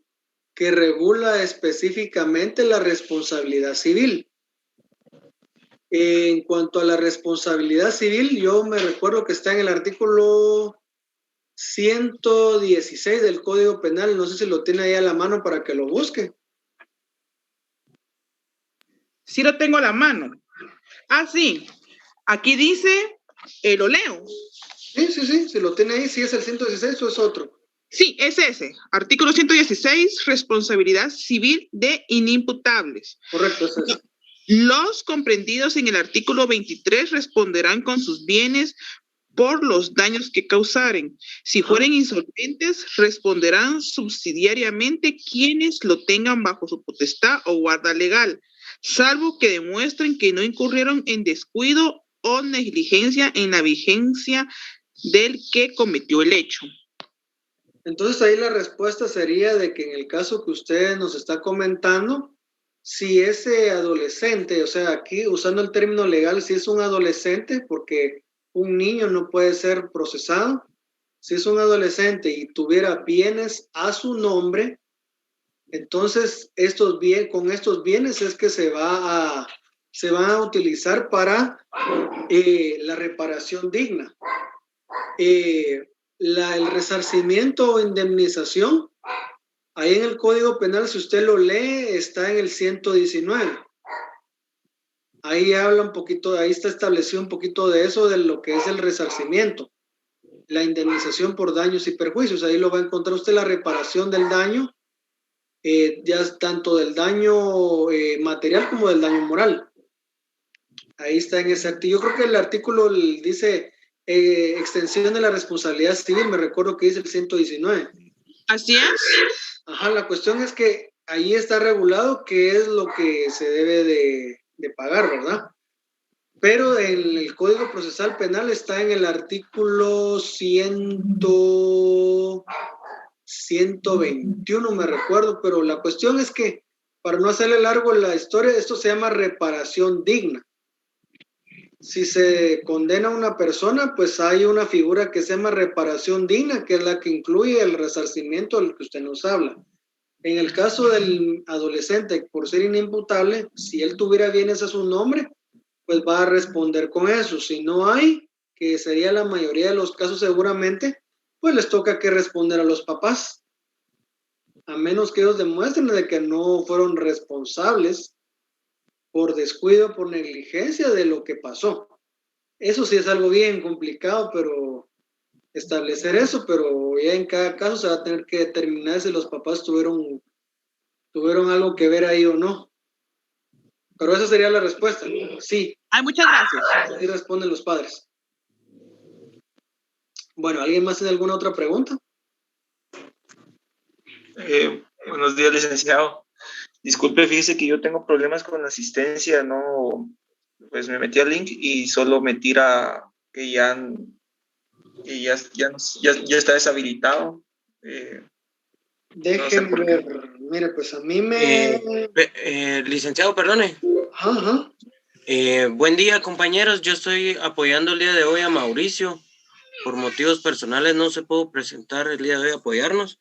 que regula específicamente la responsabilidad civil. En cuanto a la responsabilidad civil, yo me recuerdo que está en el artículo 116 del Código Penal. No sé si lo tiene ahí a la mano para que lo busque. Sí lo tengo a la mano. Ah, sí. Aquí dice, lo leo. Sí, si lo tiene ahí, si es el 116 o es otro. Sí, es ese. Artículo 116, responsabilidad civil de inimputables. Correcto, es ese. Los comprendidos en el artículo 23 responderán con sus bienes por los daños que causaren. Si fueren insolventes, responderán subsidiariamente quienes lo tengan bajo su potestad o guarda legal, salvo que demuestren que no incurrieron en descuido o negligencia en la vigencia del que cometió el hecho. Entonces ahí la respuesta sería de que en el caso que usted nos está comentando, si ese adolescente, o sea, aquí usando el término legal, si es un adolescente, porque un niño no puede ser procesado, si es un adolescente y tuviera bienes a su nombre, entonces con estos bienes es que se van a utilizar para la reparación digna. El resarcimiento o indemnización, ahí en el Código Penal, si usted lo lee, está en el 119. Ahí habla un poquito, ahí está establecido un poquito de eso, de lo que es el resarcimiento, la indemnización por daños y perjuicios. Ahí lo va a encontrar usted, la reparación del daño, ya tanto del daño material como del daño moral. Ahí está en ese artículo. Yo creo que el artículo dice extensión de la responsabilidad civil, me recuerdo que dice el 119. Así es. Ajá, la cuestión es que ahí está regulado qué es lo que se debe de pagar, ¿verdad? Pero el Código Procesal Penal está en el artículo 121, me recuerdo, pero la cuestión es que, para no hacerle largo la historia, esto se llama reparación digna. Si se condena a una persona, pues hay una figura que se llama reparación digna, que es la que incluye el resarcimiento del que usted nos habla. En el caso del adolescente, por ser inimputable, si él tuviera bienes a su nombre, pues va a responder con eso. Si no hay, que sería la mayoría de los casos seguramente, pues les toca que responder a los papás, a menos que ellos demuestren de que no fueron responsables por descuido, por negligencia de lo que pasó. Eso sí es algo bien complicado, pero establecer eso, pero ya en cada caso se va a tener que determinar si los papás tuvieron algo que ver ahí o no. Pero esa sería la respuesta. Sí. Ay, muchas gracias. Así responden los padres. Bueno, ¿alguien más tiene alguna otra pregunta? Buenos días, licenciado. Disculpe, fíjese que yo tengo problemas con la asistencia, no, pues me metí al link y solo me tira que ya está deshabilitado. Déjenme ver. Mire, pues a mí licenciado, perdone. Ajá. Buen día, compañeros. Yo estoy apoyando el día de hoy a Mauricio. Por motivos personales no se pudo presentar el día de hoy a apoyarnos.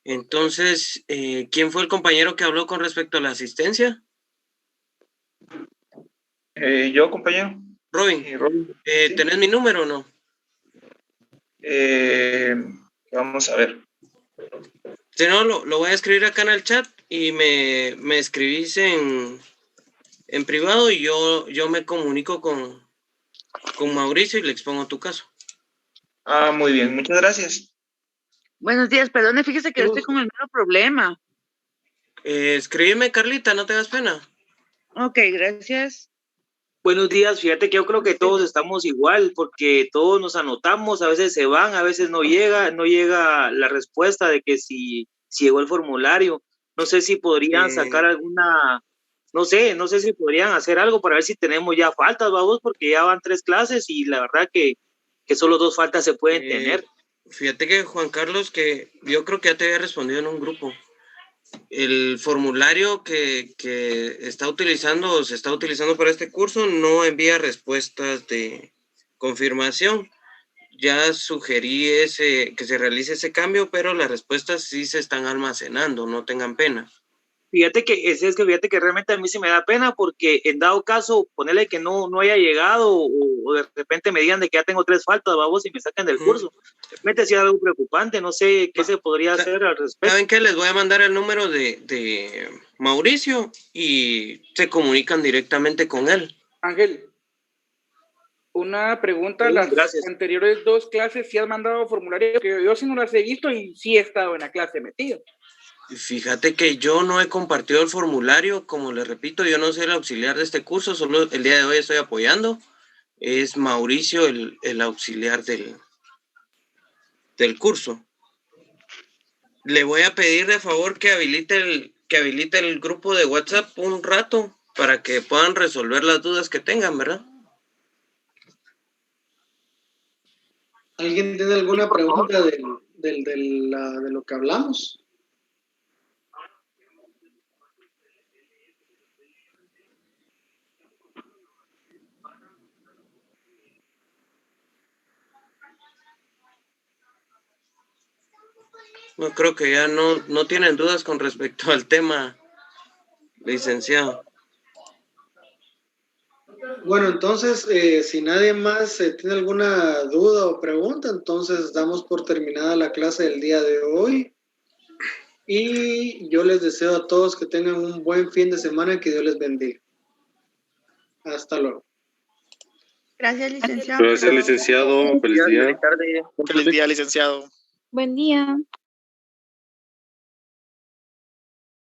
Entonces, ¿quién fue el compañero que habló con respecto a la asistencia? Yo, compañero. Robin. Sí. ¿Tenés mi número o no? Vamos a ver. Si no, lo voy a escribir acá en el chat y me escribís en privado y yo me comunico con Mauricio y le expongo tu caso. Ah, muy bien. Muchas gracias. Buenos días, perdone, fíjese que yo estoy con el mismo problema. Escríbeme, Carlita, no tengas pena. Ok, gracias. Buenos días, fíjate que yo creo que todos estamos igual, porque todos nos anotamos, a veces se van, a veces no llega la respuesta de que si llegó el formulario. No sé si podrían sacar alguna, no sé si podrían hacer algo para ver si tenemos ya faltas, vamos, porque ya van 3 clases y la verdad que solo 2 faltas se pueden tener. Fíjate que Juan Carlos, que yo creo que ya te había respondido en un grupo. El formulario que se está utilizando para este curso no envía respuestas de confirmación. Ya sugerí que se realice ese cambio, pero las respuestas sí se están almacenando, no tengan pena. Fíjate que fíjate que realmente a mí sí me da pena porque en dado caso, ponerle que no haya llegado o de repente me digan de que ya tengo 3 faltas, vamos, y me saquen del curso. Realmente sí es algo preocupante, no sé qué se podría hacer al respecto. ¿Saben qué? Les voy a mandar el número de Mauricio y se comunican directamente con él. Ángel, una pregunta, las anteriores 2 clases sí has mandado formularios, que yo sí no las he visto y sí he estado en la clase metido. Fíjate que yo no he compartido el formulario, como les repito, yo no soy el auxiliar de este curso, solo el día de hoy estoy apoyando. Es Mauricio el auxiliar del curso. Le voy a pedir de favor que habilite el grupo de WhatsApp un rato para que puedan resolver las dudas que tengan, ¿verdad? ¿Alguien tiene alguna pregunta de lo que hablamos? No, creo que ya no tienen dudas con respecto al tema, licenciado. Bueno, entonces, si nadie más tiene alguna duda o pregunta, entonces damos por terminada la clase del día de hoy. Y yo les deseo a todos que tengan un buen fin de semana y que Dios les bendiga. Hasta luego. Gracias, licenciado. Gracias, licenciado. Feliz día. Feliz tarde. Feliz día, licenciado. Buen día.